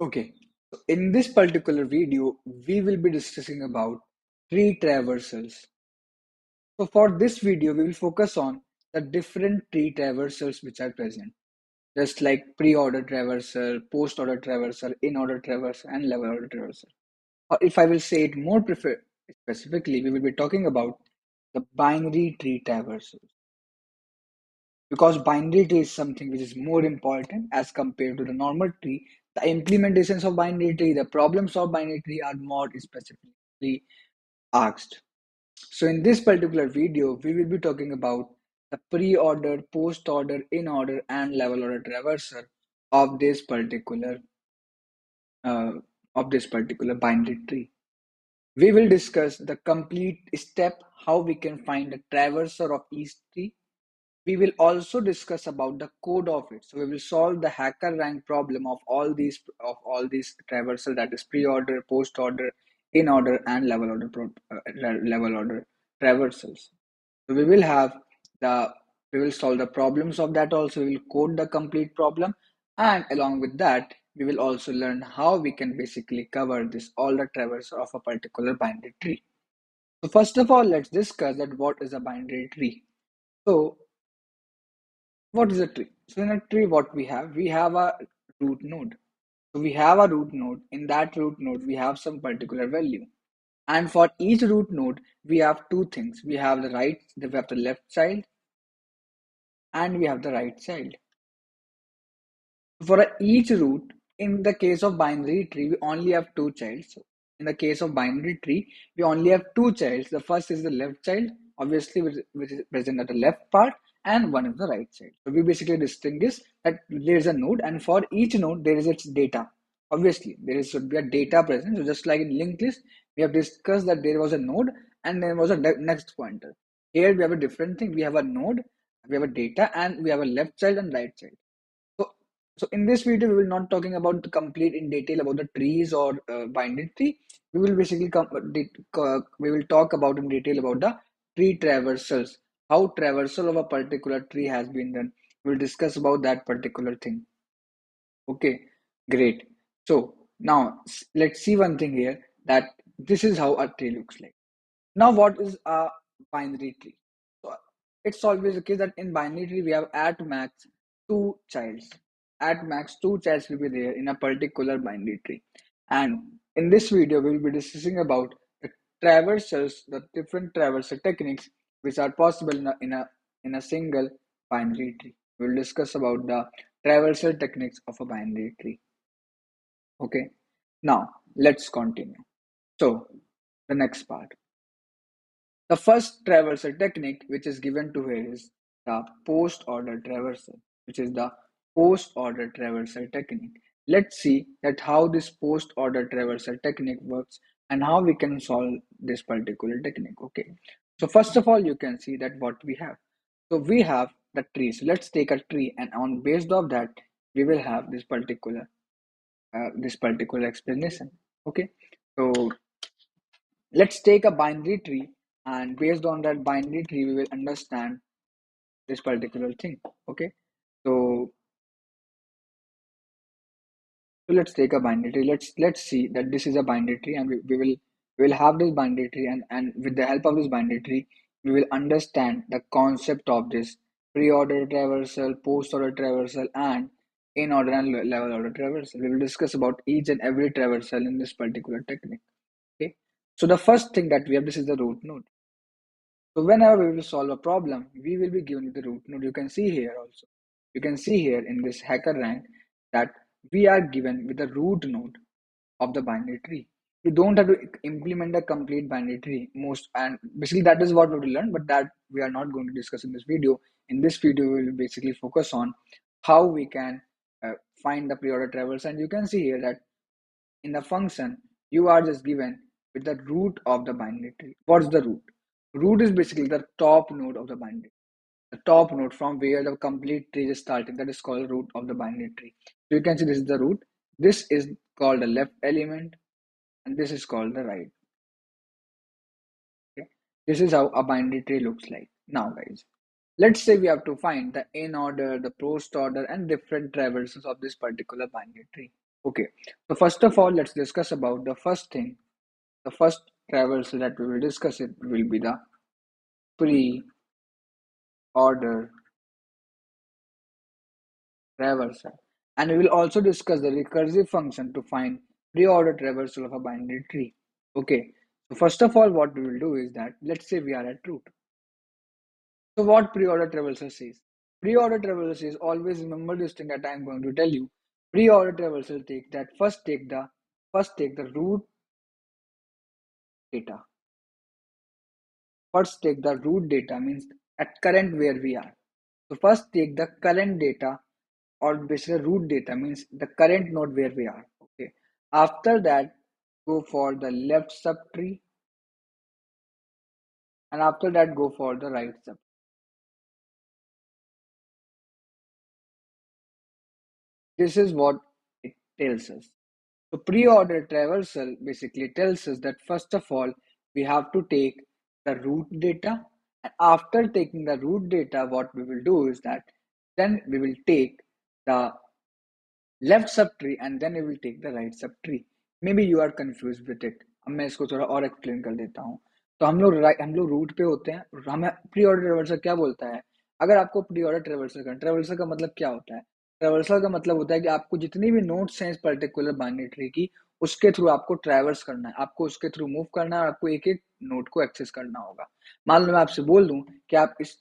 Okay, so in this particular video, we will be discussing about tree traversals. So for this video, we will focus on the different tree traversals which are present, just like pre-order traversal, post-order traversal, in-order traversal, and level order traversal. Or if I will say it more specifically, we will be talking about the binary tree traversal because binary tree is something which is more important as compared to the normal tree. The implementations of binary tree, the problems of binary tree are more specifically asked. So in this particular video, we will be talking about the pre-order, post-order, in-order, and level order traversal of this particular uh, binary tree. We will discuss the complete step how we can find the traversal of each tree. We will also discuss about the code of it. So we will solve the hacker rank problem of all these traversal, that is pre-order, post-order, in-order, and level order traversals. So we will solve the problems of that also. We will code the complete problem, and along with that, we will also learn how we can basically cover this all the traversal of a particular binary tree. So first of all, let's discuss that what is a binary tree. So what is a tree? So in a tree, what we have? We have a root node. So we have a root node. In that root node, we have some particular value. And for each root node, we have two things. We have the left child, and we have the right child. For each root, in the case of binary tree, we only have two childs. So in the case of binary tree, we only have two childs. The first is the left child, obviously, which is present at the left part, and one is the right child. So we basically distinguish that there is a node, and for each node, there is its data. Obviously, should be a data present. So just like in linked list, we have discussed that there was a node and there was a next pointer. Here we have a different thing. We have a node, we have a data, and we have a left child and right child. So, so in this video, we will not talking about the complete in detail about the trees or binary tree. We will basically we will talk about in detail about the tree traversals, how traversal of a particular tree has been done. We'll discuss about that particular thing. Okay, great. So now let's see one thing here, that this is how a tree looks like. Now, what is a binary tree? So it's always the case that in binary tree we have at max two childs. At max two childs will be there in a particular binary tree. And in this video, we will be discussing about the traversals, the different traversal techniques which are possible in a single binary tree. We will discuss about the traversal techniques of a binary tree. Okay. Now let's continue. So the next part. The first traversal technique which is given to here is the post-order traversal, which is the post-order traversal technique. Let's see that how this post-order traversal technique works and how we can solve this particular technique. Okay. So first of all, you can see that what we have. So we have the tree. So let's take a tree, and on based of that, we will have this particular explanation. Okay. So let's take a binary tree, and based on that binary tree, we will understand this particular thing. Okay, so let's take a binary tree. Let's see that this is a binary tree, and we will have this binary tree, and with the help of this binary tree, we will understand the concept of this pre-order traversal, post-order traversal, and in-order and level order traversal. We will discuss about each and every traversal in this particular technique. Okay, so the first thing that we have, this is the root node. So whenever we will solve a problem, we will be given the root node. You can see here also. You can see here in this hacker rank that we are given with the root node of the binary tree. You don't have to implement a complete binary tree. Most and basically that is what we will learn, but that we are not going to discuss in this video. In this video, we will basically focus on how we can find the pre-order travels, and you can see here that in the function, you are just given with the root of the binary tree. What's the root? Root is basically the top node of the binary. The top node from where the complete tree is starting. That is called root of the binary tree. So you can see this is the root. This is called the left element, and this is called the right. Okay. This is how a binary tree looks like. Now, guys, let's say we have to find the in order, the post order, and different traversals of this particular binary tree. Okay, so first of all, let's discuss about the first thing. The first traversal that we will discuss it will be the pre-order traversal. And we will also discuss the recursive function to find pre-order traversal of a binary tree. Okay, so first of all, what we will do is that let's say we are at root. So what pre-order traversal says? Pre-order traversal says always remember this thing that I am going to tell you. Pre-order traversal take that first take the root data. First take the root data means at current where we are. So first take the current data or basically root data means the current node where we are. Okay. After that, go for the left subtree, and after that go for the right sub. This is what it tells us. So pre-order traversal basically tells us that first of all we have to take the root data, and after taking the root data, what we will do is that then we will take the left sub tree and then you will take the right sub tree. Maybe you are confuse with it. अब मैं इसको थोड़ा और explain कर देता हूँ। तो हम लोग रूट पे होते हैं, हमें प्री ऑर्डर ट्रेवर्सर क्या बोलता है? अगर आपको प्री ऑर्डर ट्रेवर्सर करना, ट्रेवर्सर का मतलब क्या होता है? ट्रेवर्सर का मतलब होता है कि आपको जितनी भी नोट्स हैं इस पर्टिकुलर बाइनरी ट्री की, उसके थ्रू आपको ट्रेवर्स करना है, आपको उसके थ्रू मूव करना है और आपको एक एक नोट को एक्सेस करना होगा। मान लो मैं आपसे बोल दूं कि आप इस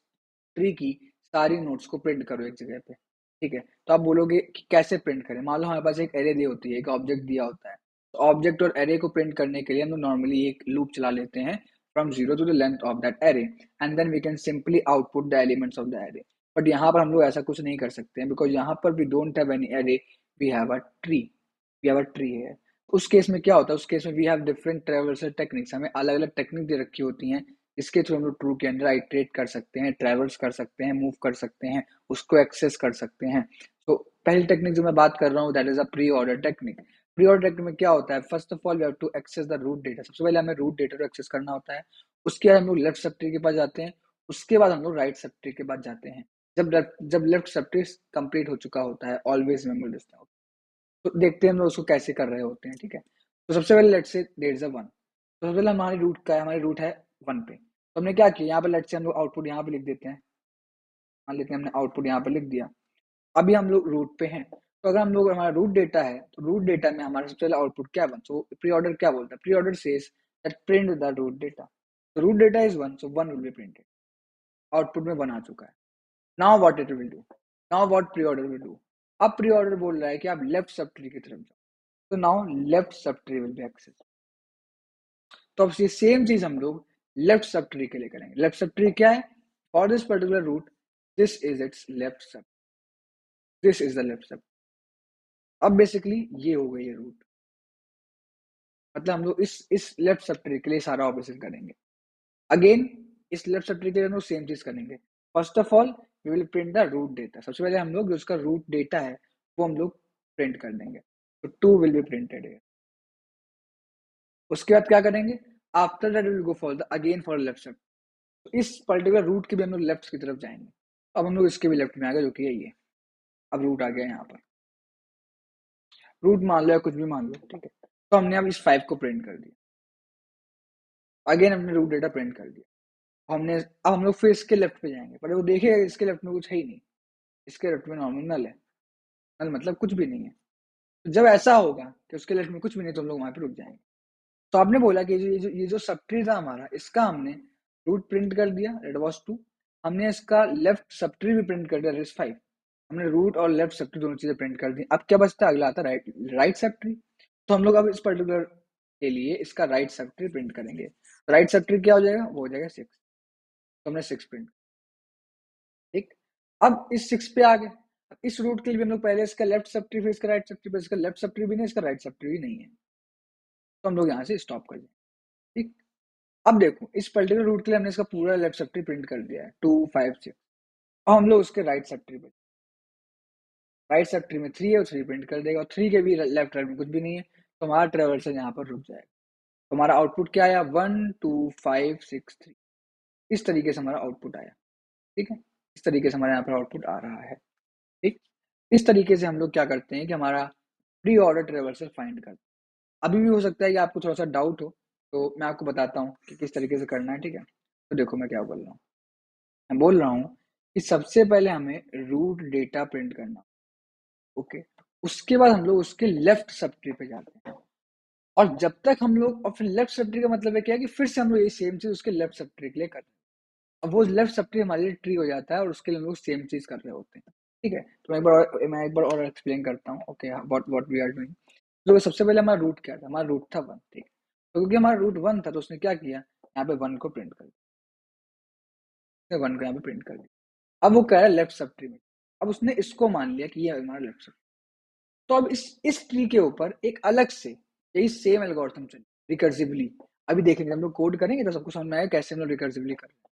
ट्री की सारी नोट्स को प्रिंट करो एक जगह पे, ठीक है? तो आप बोलोगे कि कैसे प्रिंट करें? मान लो हमारे पास एक एरे दी होती है, एक ऑब्जेक्ट दिया होता है। तो ऑब्जेक्ट और एरे को प्रिंट करने के लिए हम लोग नॉर्मली एक लूप चला लेते हैं from zero to the length of that array, and then we can simply output the elements of the array. But यहाँ पर हम लोग ऐसा कुछ नहीं कर सकते हैं, बिकॉज यहाँ पर we don't have any array, we have a tree. We have a tree है। उस केस में क्या होता है? उस केस में we have different traversal techniques, हमें अलग अलग टेक्निक दे रखी होती हैं, इसके थ्रू हम लोग ट्रू के अंदर आइट्रेट कर सकते हैं, ट्रेवल्स कर सकते हैं, मूव कर सकते हैं, उसको एक्सेस कर सकते हैं। तो पहली टेक्निक जो मैं बात कर रहा हूँ that is a pre order technique. Pre order technique में क्या होता है? First of all we have to access the root data. सबसे पहले हमें रूट डेटा को एक्सेस करना होता है। उसके बाद हम लोग लेफ्ट सब ट्री के पास जाते हैं। उसके बाद हम लोग राइट सब ट्री के पास जाते हैं। जब लेफ्ट सब ट्री कंप्लीट हो चुका होता है, ऑलवेज रिमेंबर दिस। तो देखते हैं हम लोग उसको कैसे कर रहे होते हैं, ठीक है? तो सबसे पहले let's say there is a one. तो सबसे पहले हमारी रूट का है, हमारी रूट है वन पे। तो हमने क्या किया? यहाँ पे लेट्स से हम लोग आउटपुट यहाँ पे लिख देते हैं। मान लेते हैं हमने आउटपुट यहाँ पे लिख दिया। अभी हम लोग रूट पे हैं, तो अगर हम लोग हमारा रूट डेटा है तो रूट डेटा में हमारा सबसे पहले आउटपुट क्या वन। सो प्री ऑर्डर क्या बोलता है? Pre order says that print the root data. तो root data is one, so one will be printed. Output में वन आ चुका है। Now what it will do? Now what preorder will do? अब preorder बोल रहा है कि आप लेफ्ट सब ट्री की तरफ जाओ। तो now left sub tree will be access. तो अब ये सेम चीज हम लोग लेफ्ट सब ट्री के लिए करेंगे। लेफ्ट सब ट्री क्या है? For this particular root, this is its left sub, this is the left sub. अब बेसिकली ये हो गई है रूट। मतलब हम लोग इस लेफ्ट सब ट्री के लिए सारा ऑपरेशन करेंगे। अगेन इस लेफ्ट सब ट्री के लिए हम लोग सेम चीज करेंगे। First of all we will print the root data. सबसे पहले हम लोग जो उसका रूट डेटा है वो हम लोग प्रिंट कर देंगे। तो टू विल बी प्रिंटेड है। उसके बाद क्या करेंगे? After that will go for the again for left सब। तो इस पर्टिकुलर रूट के भी हम लोग लेफ्ट की तरफ जाएंगे। अब हम लोग इसके भी लेफ्ट में आ गए, जो कि है ये। अब रूट आ गया यहाँ पर। रूट मान लो या कुछ भी मान लो, ठीक है? तो हमने अब इस फाइव को प्रिंट कर दिया। अगेन हमने रूट डेटा प्रिंट कर दिया। अब हम लोग फिर इसके लेफ्ट पे जाएंगे, पर वो देखिएगा इसके लेफ्ट में कुछ है ही नहीं। इसके लेफ्ट में नॉर्मल नल है। नल मतलब कुछ भी नहीं है। तो जब ऐसा होगा कि उसके लेफ्ट में कुछ भी नहीं, तो हम लोग वहां पे रुक जाएंगे। तो आपने बोला कि ये जो सब ट्री था हमारा, इसका हमने रूट प्रिंट कर दिया, दैट वाज 2। हमने इसका लेफ्ट सब ट्री भी प्रिंट कर दिया, दैट इज 5। हमने रूट और लेफ्ट सब ट्री दोनों चीजें प्रिंट कर दी। अब क्या बचता है? अगला आता है राइट राइट सब ट्री। तो हम लोग अब इस पर्टिकुलर के लिए इसका राइट सब ट्री प्रिंट करेंगे। राइट सब ट्री क्या हो जाएगा? वो हो जाएगा 6। तो हमने 6 प्रिंट, ठीक। अब इस 6 पे आ गए। इस रूट के लिए हम लोग पहले इसका लेफ्ट सब ट्री, फिर इसका राइट सब ट्री, फिर इसका लेफ्ट सब ट्री भी नहीं, इसका राइट सब ट्री भी नहीं है। तो हम लोग यहाँ से स्टॉप कर दें, ठीक। अब देखो इस पर्टिकुलर रूट के लिए हमने इसका पूरा लेफ्ट सब ट्री प्रिंट कर दिया है 2 5 6। अब हम लोग उसके राइट सब ट्री पे, राइट सब ट्री में 3 है, और 3 प्रिंट कर देगा, और 3 के भी लेफ्ट राइट में कुछ भी नहीं है। तो हमारा ट्रेवर्सल यहाँ पर रुक जाएगा। तो हमारा आउटपुट क्या आया? 1 2 5 6 3। इस तरीके से हमारा आउटपुट आया, ठीक है? इस तरीके से हमारे यहाँ पर आउटपुट आ रहा है, ठीक। इस तरीके से हम लोग क्या करते हैं कि हमारा प्री ऑर्डर ट्रेवर्सल फाइंड करते हैं। अभी भी हो सकता है कि आपको थोड़ा सा डाउट हो, तो मैं आपको बताता हूँ कि किस तरीके से करना है, ठीक है। तो देखो मैं क्या बोल रहा हूँ, मैं बोल रहा हूँ कि सबसे पहले हमें रूट डेटा प्रिंट करना, ओके। उसके बाद हम लोग उसके लेफ्ट सब ट्री पे जाते हैं, और जब तक हम लोग, और फिर लेफ्ट सब ट्री का मतलब है क्या है कि फिर से हम लोग ये सेम चीज उसके लेफ्ट सब ट्री के लिए करते हैं। अब वो लेफ्ट सब ट्री हमारे लिए ट्री हो जाता है, और उसके लिए हम लोग सेम चीज कर रहे होते हैं, ठीक है। तो मैं एक बार और एक्सप्लेन करता हूँ, okay, what what we are doing. तो सबसे पहले हमारा रूट क्या था, हमारा रूट था 1, ठीक है। तो क्योंकि हमारा रूट 1 था, तो उसने क्या किया, यहाँ पे 1 को प्रिंट कर दिया, 1 को यहाँ पे प्रिंट कर दिया। अब वो कह रहा है लेफ्ट सब ट्री में, अब उसने इसको मान लिया कि ये हमारा लेफ्ट सब। तो अब इस ट्री के ऊपर एक अलग से यही सेम एल्गोरिथम चले रिकर्सिवली। अभी देखेंगे, हम लोग कोड करेंगे तो सबको समझ में आएगा कैसे हम लोग रिकर्सिवली कर रहे हैं।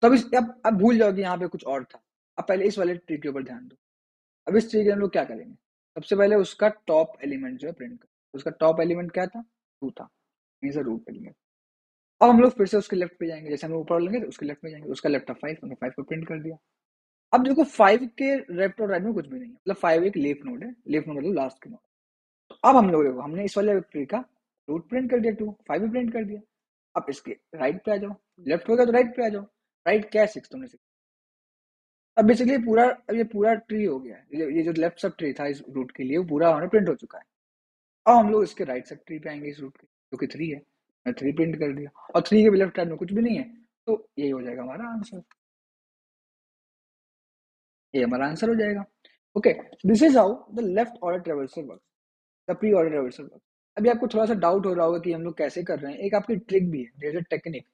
तो अब भूल जाओ कि यहाँ पे कुछ और था। अब पहले इस वाले ट्री के ऊपर ध्यान दो। अब इस ट्री के हम लोग क्या करेंगे, सबसे पहले उसका टॉप एलिमेंट जो है प्रिंट कर। उसका टॉप एलिमेंट क्या था, 2 था, मींस रूट एलिमेंट। अब हम लोग फिर से उसके लेफ्ट पे जाएंगे, जैसे हम लोग ऊपर लेंगे तो उसके लेफ्ट पे जाएंगे, उसका लेफ्ट था 5, हमने 5 को प्रिंट कर दिया। अब देखो 5 के लेफ्ट और राइट में कुछ भी नहीं है, मतलब 5 एक लीफ नोड है, लीफ नोड मतलब लास्ट के नोड। तो अब हम लोग देखो, हमने इस वाले ट्री का रूट प्रिंट कर दिया, 2 5 भी प्रिंट कर दिया। अब इसके राइट पे आ जाओ, लेफ्ट हो गया तो राइट पे आ जाओ। राइट क्या है, 6, तुमने 6। अब बेसिकली ये पूरा ट्री हो गया है, ये जो लेफ्ट सब ट्री था इस रूट के लिए, वो पूरा हमारा प्रिंट हो चुका है। अब हम लोग इसके राइट सब ट्री पे आएंगे, इस रूट के जो कि 3 है, मैं 3 प्रिंट कर दिया, और 3 के भी लेफ्ट साइड में कुछ भी नहीं है। तो यही हो जाएगा हमारा आंसर, ये हमारा आंसर हो जाएगा। Okay, this is how the left order traversal work, the pre order traversal work. अभी आपको थोड़ा सा डाउट हो रहा होगा कि हम लोग कैसे कर रहे हैं, एक आपकी ट्रिक भी है, there is a technique.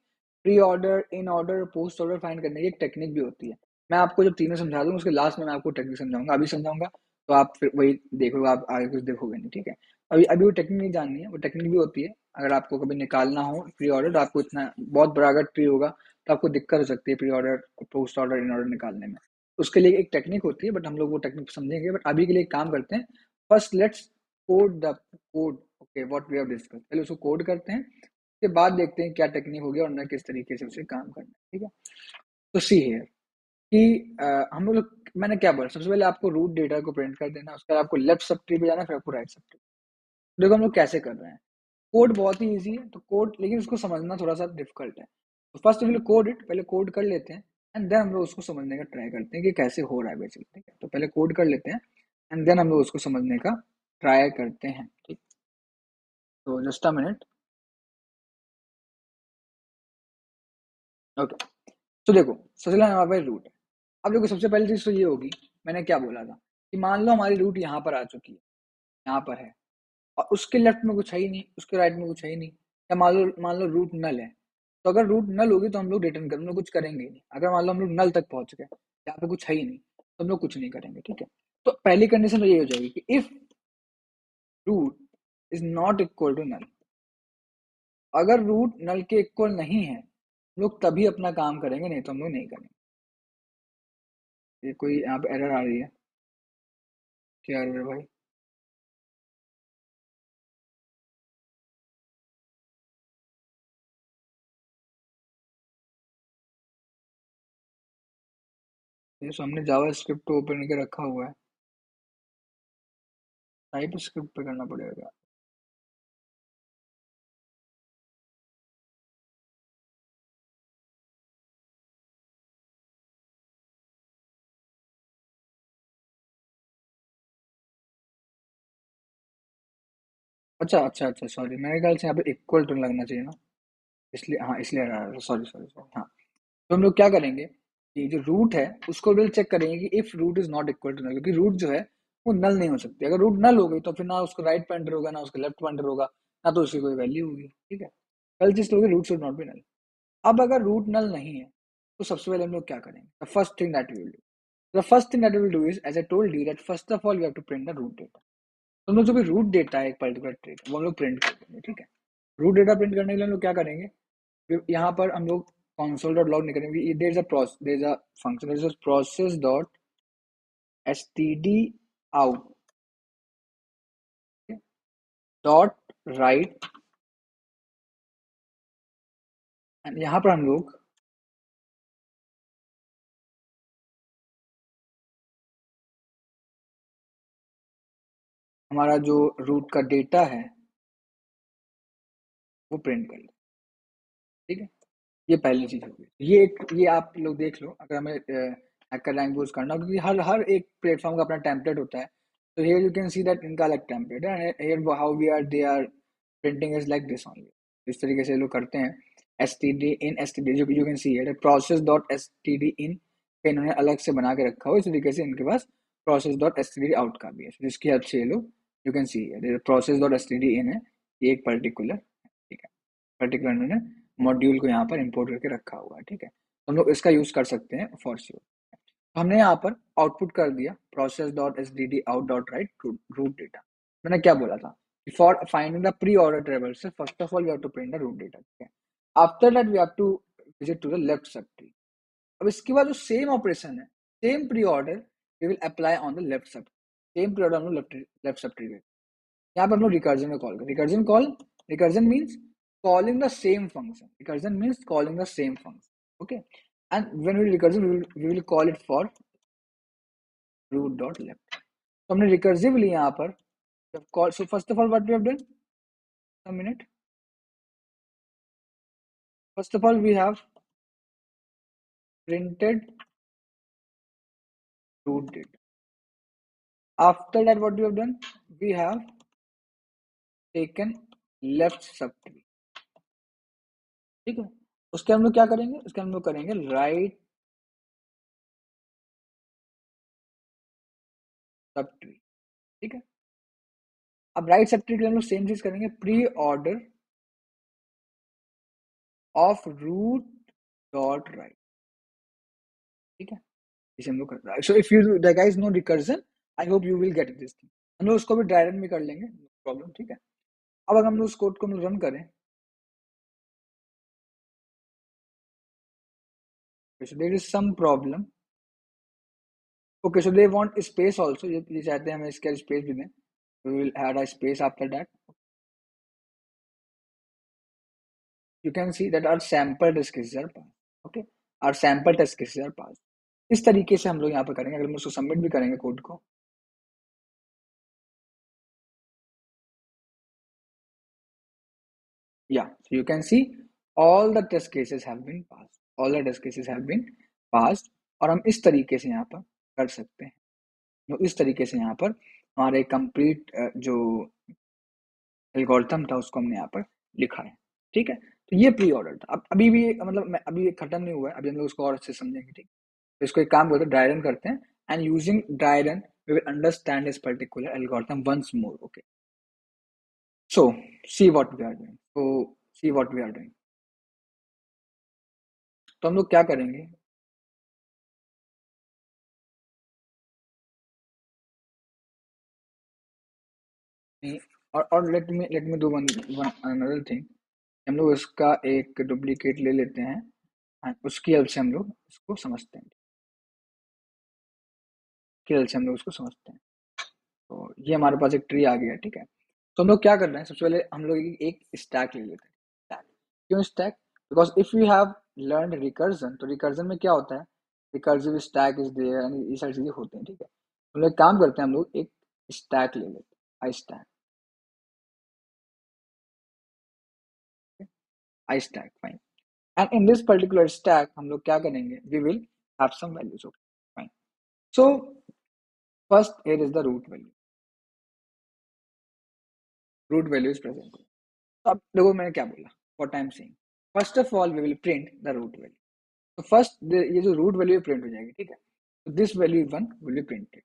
Pre order, in order, post order find करने की एक टेक्निक भी होती है। मैं आपको जब तीनों समझा दूंगा उसके लास्ट में मैं आपको टेक्निक समझाऊंगा, अभी समझाऊंगा तो आप फिर वही देखोगे, आप आगे कुछ देखोगे नहीं, ठीक है। अभी अभी वो टेक्निक नहीं जाननी है, वो टेक्निक भी होती है। अगर आपको कभी निकालना हो प्री ऑर्डर, तो आपको इतना बहुत बड़ा अगर ट्री होगा तो आपको दिक्कत हो सकती है pre order, post order, in order निकालने में। उसके लिए एक टेक्निक होती है, बट हम लोग वो टेक्निक समझेंगे। बट अभी के लिए एक काम करते हैं, first let's code the code, okay, what we have discuss. पहले उसको कोड करते हैं, उसके बाद देखते हैं क्या टेक्निक होगी और मैं किस तरीके से उसे काम करना है, ठीक है। तो सी है कि हम लोग, मैंने क्या बोला, सबसे पहले आपको रूट डेटा को प्रिंट कर देना, उसके बाद आपको लेफ्ट सब ट्री पे जाना, फिर आपको राइट सब ट्री। देखो हम लोग कैसे कर रहे हैं, कोड बहुत ही इजी है, तो कोड, लेकिन उसको समझना थोड़ा सा डिफिकल्ट है। तो फर्स्ट विल कोड इट, पहले कोड कर लेते हैं, एंड देन हम लोग उसको समझने का ट्राई करते हैं कि कैसे हो रहा है बेसिकली, ठीक है। तो पहले कोड कर लेते हैं, एंड देन हम लोग उसको समझने का ट्राई करते हैं, ठीक। तो जस्ट अ मिनट, ओके। तो देखो सबसे पहले हमारे पास रूट है। अब देखो सबसे पहली चीज तो ये होगी, मैंने क्या बोला था कि मान लो हमारी रूट यहाँ पर आ चुकी है, यहाँ पर है, और उसके लेफ्ट में कुछ है ही नहीं, उसके राइट में कुछ है ही नहीं, या मान लो रूट नल है। तो अगर रूट नल होगी तो हम लोग रिटर्न कर, हम लोग कुछ करेंगे ही नहीं। अगर मान लो हम लोग नल तक पहुंच गए, यहाँ पे कुछ है ही नहीं, तो हम लोग कुछ नहीं करेंगे, ठीक है। तो पहली कंडीशन तो ये हो जाएगी कि if root is not equal to null, अगर रूट नल के इक्वल नहीं है, हम लोग तभी अपना काम करेंगे, नहीं तो हम लोग नहीं करेंगे। ये कोई यहाँ पे एरर आ रही है, क्या एरर है भाई? ये सामने जावा स्क्रिप्ट ओपन करके रखा हुआ है, टाइप स्क्रिप्ट पे करना पड़ेगा। अच्छा अच्छा अच्छा, सॉरी, मेरे ख्याल से यहाँ पे इक्वल टू लगना चाहिए ना, इसलिए, हाँ इसलिए, सॉरी सॉरी सॉरी, हाँ। तो हम लोग क्या करेंगे कि जो रूट है उसको भी चेक करेंगे कि if root is not equal to null, क्योंकि रूट जो है वो नल नहीं हो सकती। अगर रूट नल हो गई तो फिर ना उसको राइट पॉइंटर होगा, ना उसका लेफ्ट पॉइंटर होगा, ना तो उसकी कोई वैल्यू होगी, ठीक है। कल चीज तो होगी root should not be null. अब अगर रूट नल नहीं है, तो सबसे पहले हम लोग क्या करेंगे, the first thing that we will do, the first thing that we will do is, as I told you that first of all we have to print the root data. तो हम लोग जो भी रूट डेटा है एक particular trade, वो हम लोग प्रिंट कर देंगे, ठीक है। रूट डेटा प्रिंट करने के लिए हम लोग क्या करेंगे, यहाँ पर हम लोग console डॉट लॉग नहीं करेंगे, there is a function, there is process dot std out dot write, and यहाँ पर हमारा जो रूट का डेटा है वो प्रिंट कर ले, ठीक है। ये पहली चीज होगी। ये आप लोग देख लो, अगर हमें हैकर रैंक यूज करना, क्योंकि हर हर एक प्लेटफॉर्म का अपना टेम्पलेट होता है। तो here you can see that इनका अलग टेम्पलेट है, here how we are they are printing is like this only. इस तरीके से लोग करते हैं। एस टी डी जो यू कैन सी है process dot S T D in का इन्होंने अलग से बना के रखा हो। इस तरीके से इनके पास process dot S T D out का भी है, जिसकी हेल्प से ये लोग यू कैन सी है process dot S T D in है, ये एक पर्टिकुलर, ठीक है, पर्टिकुलर इन्होंने मॉड्यूल को यहाँ पर इंपोर्ट करके रखा हुआ है, ठीक है। तो हम लोग इसका यूज कर सकते हैं फॉर श्योर। हमने यहाँ पर आउटपुट कर दिया process dot S D D out dot right root data. मैंने क्या बोला था, for finding the pre order travels first of all we have to print the root data, ठीक है। After that we have to visit to the left sub tree. अब इसके बाद जो सेम ऑपरेशन है, same pre order we will apply on the left sub, same pre order हम लोग left sub tree में, यहाँ पर हम लोग रिकर्जन में कॉल करें। Recursion means calling the same function. Recursion means calling the same function. Okay, and when we recursion, we will call it for root dot left. तो हमने रिकर्सिवली यहाँ पर call, so first of all what we have done, a minute, first of all we have printed root data. After that what we have done, we have taken left subtree, ठीक है। उसके हम लोग क्या करेंगे, उसके हम लोग करेंगे राइट सबट्री, ठीक है। अब राइट सबट्री के लिए हम लोग सेम चीज करेंगे, pre order of root dot right, ठीक है। इसे हम लोग कर रहे हैं। So if you guys know recursion, I hope you will get this thing. हम लोग उसको भी ड्राई रन भी कर लेंगे, नो प्रॉब्लम, ठीक है। अब अगर हम लोग उस कोड को रन करें, so there is some problem. Okay, so they want space also, ये चाहते हैं हमें इसके स्पेस भी दें, we will add a space after that. You can see that our sample test cases are passed, okay, our sample test cases are passed. इस तरीके से हम लोग यहाँ पर करेंगे। अगर हम उसको सबमिट भी करेंगे कोड को, yeah, so you can see all the test cases have been passed, all the test cases have been passed। और हम इस तरीके से यहाँ पर कर सकते हैं, तो इस तरीके से यहाँ पर हमारे कंप्लीट जो एल्गोरिथम था उसको हमने यहाँ पर लिखा है, ठीक है। तो ये प्री ऑर्डर था। अब अभी भी मतलब अभी खत्म नहीं हुआ है, अभी हम लोग उसको और अच्छे समझेंगे, ठीक। तो इसको एक काम करते हैं, ड्राई रन करते हैं, and using dry run we will understand this particular algorithm once more, okay. So see what we are doing, तो हम लोग क्या करेंगे, और let me do one another thing. हम लोग इसका एक डुप्लीकेट ले लेते हैं एंड उसकी हेल्प से हम लोग इसको समझते हैं, की हेल्प से हम लोग उसको समझते हैं। तो ये हमारे पास एक ट्री आ गया, ठीक है। तो हम लोग क्या कर रहे हैं, सबसे पहले हम लोग एक स्टैक ले लेते हैं। स्टैक क्यों stack, because if you have learn recursion, तो रिकर्जन में क्या होता है, रिकर्सिव स्टैक इज देयर, ये सारी चीजें होती हैं, ठीक है। हम लोग काम करते हैं, हम लोग एक स्टैक ले लेते हैं, I stack, I stack, fine. And in this particular stack हम लोग क्या करेंगे, we will have some values, okay, fine. So first here is the root value, root value is present. तो अब देखो मैंने क्या बोला, what I am saying, first of all we will print the root value. तो first ये जो root value print हो जाएगी, ठीक है। तो this value 1 will be printed,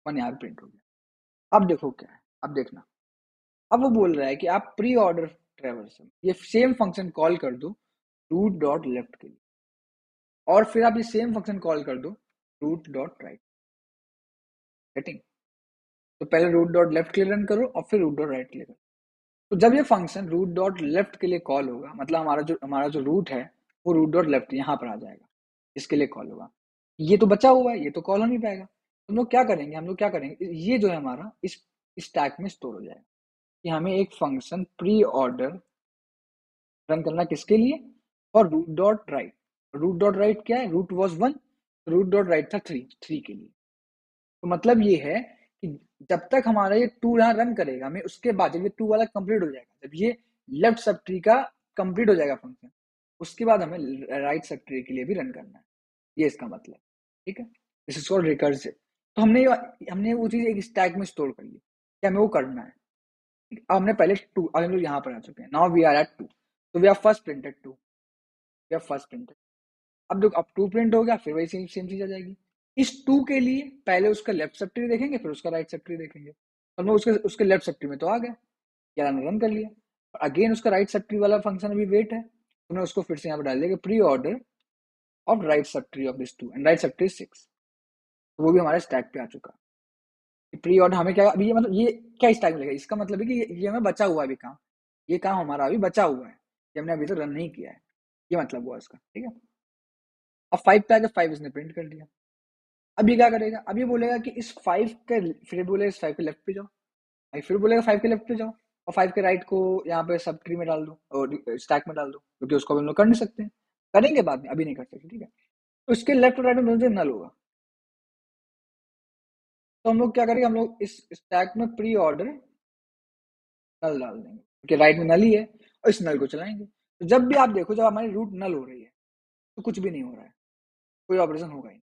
1 यहाँ प्रिंट हो गया। अब देखो क्या है, अब देखना, अब वो बोल रहा है कि आप प्री ऑर्डर ट्रेवर्सल ये सेम फंक्शन कॉल कर दो रूट डॉट लेफ्ट के लिए, और फिर आप ये सेम फंक्शन कॉल कर दो रूट डॉट राइट, गेटिंग। तो पहले रूट डॉट लेफ्ट के लिए रन करो और फिर रूट डॉट राइट के लिए करो। तो जब ये फंक्शन रूट डॉट लेफ्ट के लिए कॉल होगा, मतलब हमारा जो रूट है वो रूट डॉट लेफ्ट यहाँ पर आ जाएगा, इसके लिए कॉल होगा। ये तो बचा हुआ है, ये तो कॉल हो नहीं पाएगा। हम लोग क्या करेंगे, ये जो है हमारा इस स्टैक में स्टोर हो जाएगा कि हमें एक फंक्शन प्री ऑर्डर रन करना किसके लिए, और root dot right. Root dot right क्या है, root was 1, root dot right था 3 के लिए। तो मतलब ये है कि जब तक हमारा ये टू यहाँ रन करेगा, हमें उसके बाद जब ये टू वाला कंप्लीट हो जाएगा, जब ये लेफ्ट सब ट्री का कंप्लीट हो जाएगा फंक्शन, उसके बाद हमें राइट सब ट्री के लिए भी रन करना है। ये इसका मतलब, ठीक है। This is called recursive. तो हमने वो चीज एक स्टैक में स्टोर कर ली कि हमें वो करना है। अब हमने पहले टू, अब हम लोग यहाँ पर आ चुके हैं, now we are at two, तो we are first printed two, we are first printed. अब टू प्रिंट हो गया, फिर वही सेम सेम चीज आ जाएगी। इस टू के लिए पहले उसका लेफ्ट सब ट्री देखेंगे, फिर उसका राइट सब ट्री देखेंगे। हम लोग उसके उसके लेफ्ट सब ट्री में तो आ गए, यार हमने रन कर लिया। और अगेन उसका राइट सब ट्री वाला फंक्शन अभी वेट है, तो मैं उसको फिर से यहाँ पर डाल दिया pre order of right sub tree of this two, and right sub tree 6। तो वो भी हमारे स्टैक पे आ चुका। प्री ऑर्डर हमें क्या, अभी ये मतलब ये क्या स्टैक मिलेगा, इसका मतलब है कि ये हमें बचा हुआ है अभी काम, ये काम हमारा अभी बचा हुआ है, ये हमने अभी तक रन नहीं किया है, ये मतलब हुआ इसका, ठीक है। अब 5 पे आके 5 इसने प्रिंट कर दिया। अब ये क्या करेगा, अब ये बोलेगा कि इस 5 के, फिर बोलेगा इस 5 के लेफ्ट पे जाओ, फिर बोलेगा 5 के लेफ्ट पे जाओ, और 5 के राइट को यहाँ पे सब ट्री में डाल दो और स्टैक में डाल दो, क्योंकि उसको हम लोग कर नहीं सकते, करेंगे बाद में, अभी नहीं कर सकते, ठीक है। तो इसके लेफ्ट और राइट में दोनों से नल होगा। तो हम लोग क्या करेंगे, हम लोग इस स्टैक में प्री ऑर्डर नल डाल देंगे, क्योंकि राइट में नल ही है, और इस नल को चलाएंगे। तो जब भी आप देखो, जब हमारी रूट नल हो रही है, तो कुछ भी नहीं हो रहा है, कोई ऑपरेशन होगा ही नहीं।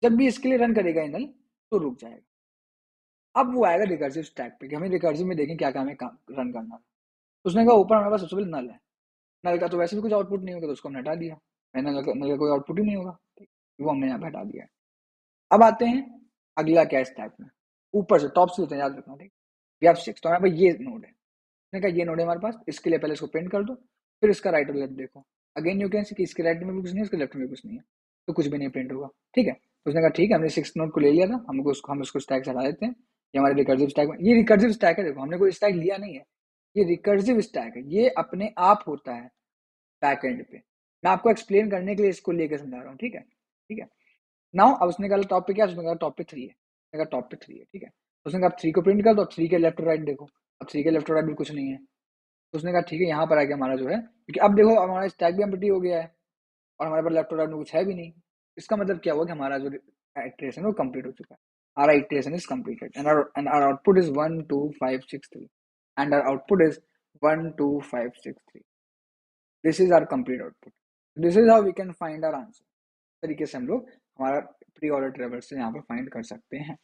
जब भी इसके लिए रन करेगा ये नल, तो रुक जाएगा। अब वो आएगा रिकर्सिव स्टैक पे कि हमें रिकर्सिव में देखें क्या काम है, काम रन करना है। तो उसने कहा ऊपर हमारे पास सबसे पहले नल है, नल का तो वैसे भी कुछ आउटपुट नहीं होगा, तो उसको हमने हटा दिया, नल का कोई आउटपुट ही नहीं होगा, वो हमने यहाँ पे हटा दिया है। अब आते हैं अगला क्या स्टैक में, ऊपर से टॉप से लेते हैं, याद रखना, ठीक। वी हैव 6, तो हमारे पास ये नोड है, उसने कहा ये नोड है हमारे पास, इसके लिए पहले इसको प्रिंट कर दो, फिर इसका राइट और लेफ्ट देखो। अगेन यू कैन सी कि इसके राइट में भी कुछ नहीं है, इसके लेफ्ट में भी कुछ नहीं है, तो कुछ भी नहीं प्रिंट होगा, ठीक है। तो उसने कहा ठीक है, हमने 6 नोड को ले लिया था, हम उसको स्टैक से हटा देते हैं। ये हमारे रिकर्सिव स्टैक में, ये रिकर्सिव स्टैक है, देखो हमने कोई स्टैक लिया नहीं है, ये रिकर्सिव स्टैक है, ये अपने आप होता है बैक एंड पे। मैं आपको एक्सप्लेन करने के लिए इसको लेकर समझा रहा हूँ, ठीक है, ठीक है। नाउ अब उसने कहा टॉप पे क्या, उसने कहा टॉप पे 3 है, उसने कहा टॉप पे 3 है, ठीक है। तो उसने कहा 3 को प्रिंट कर दो, अब 3 के लेफ्ट और राइट देखो, अब 3 के लेफ्ट और राइट भी कुछ नहीं है। तो उसने कहा ठीक है, यहाँ पर आ गया हमारा जो है, क्योंकि अब देखो हमारा स्टैक भी एम्प्टी हो गया है, और हमारे पास लेफ्ट और राइट में कुछ है भी नहीं। इसका मतलब क्या हुआ कि हमारा जो इटरेशन है वो कंप्लीट हो चुका है, our iteration is completed, and our output is 1 2 5 6 3, and our output is 1 2 5 6 3. This is our complete output. This is how we can find our answer. तरीके से हम लोग हमारा प्री ऑर्डर ट्रेवल्स से यहाँ पर फाइंड कर सकते हैं,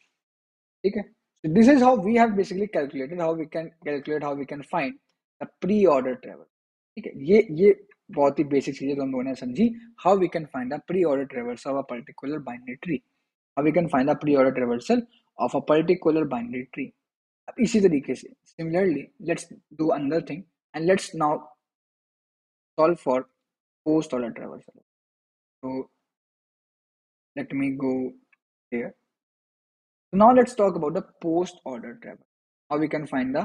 ठीक है। This is how we have basically calculated, how we can calculate, how we can find the pre order travel, ठीक है। ये बहुत ही बेसिक चीजें तो हम लोगों ने समझी, how we can find the pre order traversal of a particular binary tree, how we can find the pre order traversal of a particular binary tree. अब इसी तरीके से similarly let's do another thing, and let's now solve for post order traversal. So let me go here. So now let's talk about the post order travel. How we can find the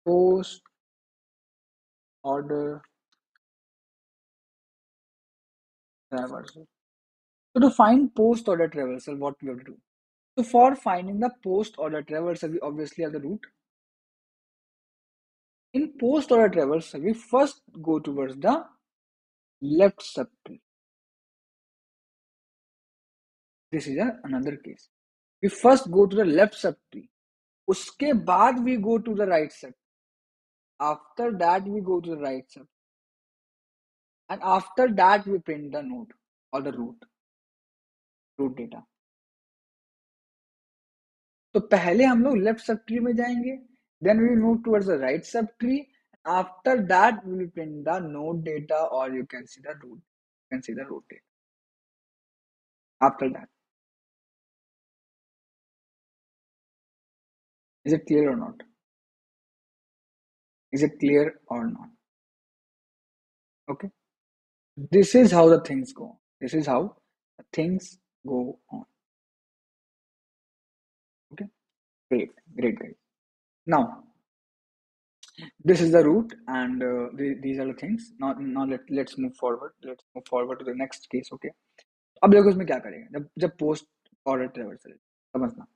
post order traversal. So to find post order traversal, what we have to do? So for finding the post order traversal, we obviously have the route. In post order traversal, we first go towards the left subtree. This is another case. We first go to the left subtree. उसके बाद we go to the right subtree. After that we go to the right subtree. And after that we print the node or the root data. तो पहले हम लोग left sub tree में जाएंगे, then we move towards the right sub tree, after that we will print the node data और you can see the root data after that. Is it clear और not? Is it clear और not? Okay, this is how the things go, this is how the things go on. Okay, great, great. Now this is the root, and these are the things. Now let's move forward, let's move forward to the next case. Okay, अब देखो इसमें क्या करेंगे, जब जब post order traversal, समझना,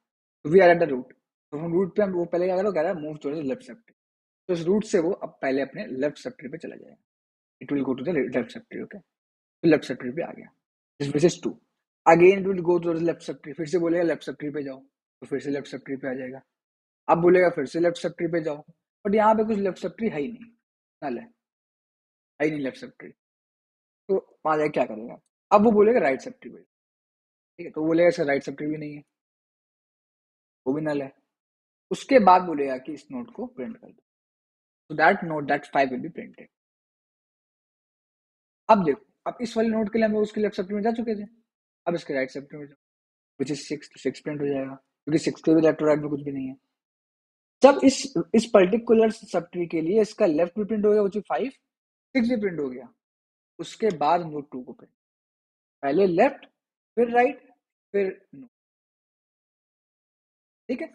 we are at the root, तो हम रूट पे हम वो पहले क्या कह रहा है, मूव टुवर्ड्स लेफ्ट सेक्टर। तो इस रूट से वो अब पहले अपने लेफ्ट सेक्टर पे चला जाएगा, it will go to the left sector. Okay, तो लेफ्ट सेक्टर पे आ गया, this is 2। Again it will go towards left sector, फिर से बोलेगा लेफ्ट सेक्टर पे जाओ, तो फिर से लेफ्ट सब ट्री पे आ जाएगा। अब बोलेगा फिर से लेफ्ट सब ट्री पे जाओ, बट यहाँ पे कुछ लेफ्ट सब ट्री है ही नहीं, नल है ही नहीं लेफ्ट सब ट्री। तो वहां जाके क्या करेगा, अब वो बोलेगा राइट सब ट्री पे, ठीक है, तो वो बोलेगा सर राइट सब ट्री भी नहीं है, वो भी नल है। उसके बाद बोलेगा कि इस नोट को प्रिंट कर दो, तो that note that 5 will be printed. अब देखो, अब इस वाले नोट के लिए हम लोग उसके लेफ्ट सब ट्री में जा चुके थे, अब इसके राइट सब ट्री में जाओ, विच इज 6, तो 6 प्रिंट हो जाएगा, क्योंकि 6 के भी लेफ्ट और राइट में कुछ भी नहीं है। जब इस पर्टिकुलर सब ट्री के लिए इसका लेफ्ट भी प्रिंट हो गया, विच इज 5, 6 भी प्रिंट हो गया, उसके बाद हम लोग 2 को प्रिंट, पहले लेफ्ट फिर राइट फिर नो, ठीक है।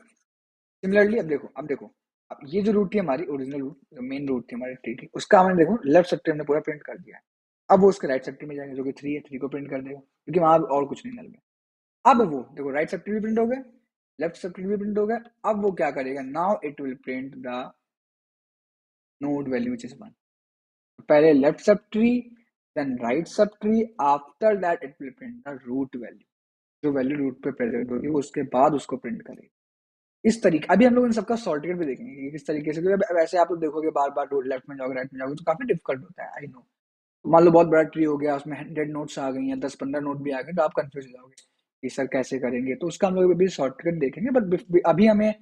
सिमिलरली अब देखो अब ये जो रूट थी हमारी ओरिजिनल रूट, जो मेन रूट थी हमारी ट्री की, उसका हमने देखो लेफ्ट सेक्टर हमने पूरा प्रिंट कर दिया है। अब वो उसके राइट सेक्टर में जाएंगे जो कि 3 है, 3 को प्रिंट कर देगा, क्योंकि वहां और कुछ नहीं नल में। अब वो देखो राइट सेक्टर भी प्रिंट हो गया, लेफ्ट सेक्टर भी प्रिंट हो गया। अब वो क्या करेगा, now it will print the node value which is 1। पहले left sub tree, then right sub tree, after that it will print the root value, जो वैल्यू रूट पे प्रेजेंट होगी वो उसके बाद उसको प्रिंट करेगा। इस तरीके अभी हम लोग इन सबका शॉर्टकट भी देखेंगे कि किस तरीके से, क्योंकि वैसे आप लोग देखोगे बार बार लेफ्ट में जाओगे राइट में जाओगे तो काफी डिफिकल्ट होता है, आई नो। मान लो बहुत बड़ा ट्री हो गया, उसमें 100 नोट्स आ गई हैं, 10-15 नोट भी आ गए, तो आप कंफ्यूज हो जाओगे कि सर कैसे करेंगे, तो उसका हम लोग अभी शॉर्टकट देखेंगे। बट अभी हमें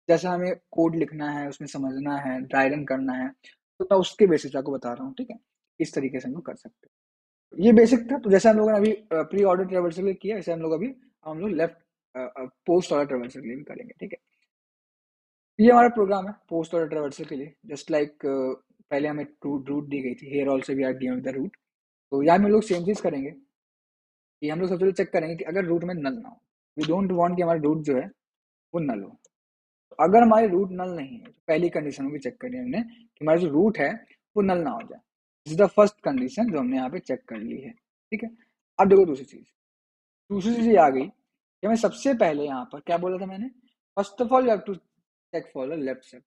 जैसा हमें कोड लिखना है, उसमें समझना है, ड्राई रन करना है, तो मैं उसके बेसिस पे आपको बता रहा हूँ, ठीक है। इस तरीके से हम लोग कर सकते हैं, ये बेसिक था। तो जैसे हम लोगों ने अभी प्री ऑर्डर ट्रेवर्सल किया, वैसे हम लोग लेफ्ट पोस्ट ऑर्डर ट्रेवर्सल के लिए भी करेंगे, ठीक है। ये हमारा प्रोग्राम है पोस्ट ऑर्डर ट्रेवर्सल के लिए, जस्ट लाइक पहले हमें रूट दी गई थी, here also we are given the root. तो यहाँ में हम लोग सेम चीज करेंगे कि हम लोग सबसे पहले चेक करेंगे कि अगर रूट में नल ना हो, वी डोंट वांट कि हमारा रूट जो है वो नल हो। तो अगर हमारी रूट नल नहीं है, तो पहली कंडीशन होगी चेक करनी हमने कि हमारा जो रूट है वो नल ना हो जाए। This is the first condition जो हमने यहाँ पे चेक कर ली है, ठीक है। अब देखो दूसरी चीज ये आ गई कि हमें सबसे पहले यहाँ पर क्या बोला था मैंने, first of all you have to check for the left sub.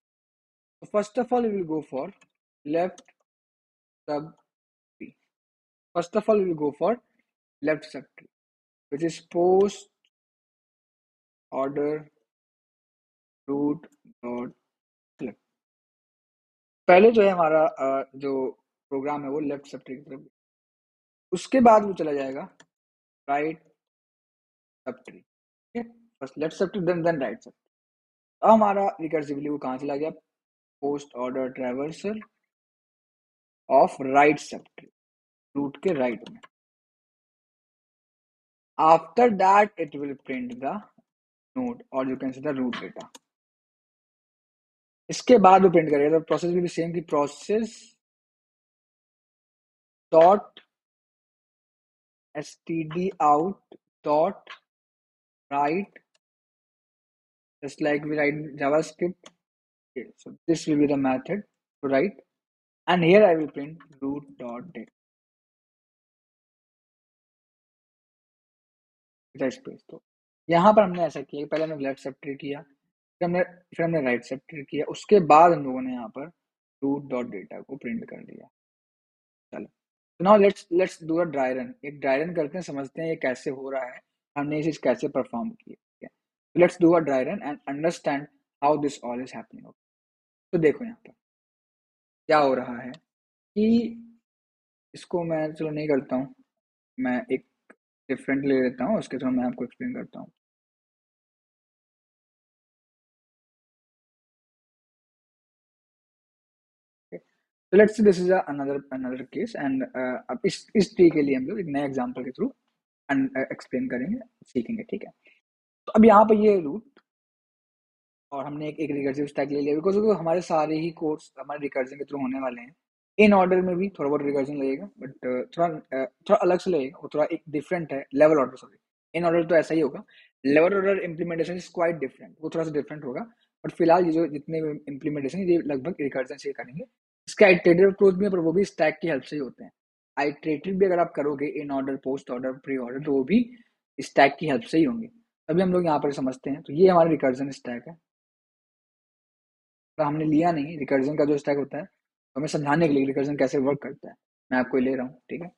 So first of all, we will go for left sub tree. First of all, we will go for left sub tree, which is post order root dot left. पहले जो है हमारा जो programme है वो left sub tree की तरफ, उसके बाद वो चला जाएगा राइट सब ट्री, ठीक है। First left sub tree then right sub. अब हमारा रिकर्सिवली वो कहाँ चला गया, post order traversal of right sub tree, root के राइट में। After that it will print the node or you can say the root data। इसके बाद वो प्रिंट करेगा, तो प्रोसेस भी सेम की process dot std out dot write, just like we write javascript, okay, so this will be the method to write, and here I will print root dot data space। तो यहाँ पर हमने ऐसा किया कि पहले हमने लेफ्ट सब ट्री किया, फिर हमने राइट सब ट्री किया, उसके बाद हम लोगों ने यहाँ पर रूट डॉट डेटा को प्रिंट कर दिया। चलो, तो now let's do a dry run, एक ड्राई रन करते हैं, समझते हैं ये कैसे हो रहा है, हमने ये चीज कैसे परफॉर्म की है। Let's do a dry run and understand how this all is happening. तो देखो यहाँ पर क्या हो रहा है कि इसको मैं चलो नहीं करता हूँ, मैं एक डिफरेंट ले लेता हूँ, उसके थ्रू मैं आपको एक्सप्लेन करता हूँ। तो let's see this is another case and अब इस ट्री के लिए हम लोग एक नए एग्जांपल के थ्रू एक्सप्लेन करेंगे, सीखेंगे, ठीक है। तो अब यहाँ पर ये रूट और हमने एक रिकर्सिव स्टैक ले लिया, बिकॉज हमारे सारे ही कोड्स हमारे रिकर्जन के थ्रू होने वाले हैं। इन ऑर्डर में भी थोड़ा बहुत रिकर्जन लगेगा, बट थोड़ा अलग से लगेगा, वो थोड़ा एक डिफरेंट है, level order, sorry. In order तो ऐसा ही होगा, level order implementation is quite different, वो थोड़ा सा डिफरेंट होगा। बट फिलहाल ये जो जितने इम्प्लीमेंटेशन ये लगभग रिकर्जन से करेंगे। इसके आइटरेटिव अप्रोच भी है, पर वो भी स्टैक की हेल्प से ही होते हैं। आइटरेटिव भी अगर आप करोगे इन order, post order, pre order, तो वो भी स्टैक की हेल्प से ही होंगे। तभी हम लोग यहाँ पर समझते हैं। तो ये हमारा रिकर्जन स्टैक है, तो हमने लिया नहीं रिकर्जन का जो स्टैक होता है, तो हमें समझाने के लिए रिकर्जन कैसे वर्क करता है मैं आपको ले रहा हूँ, ठीक है।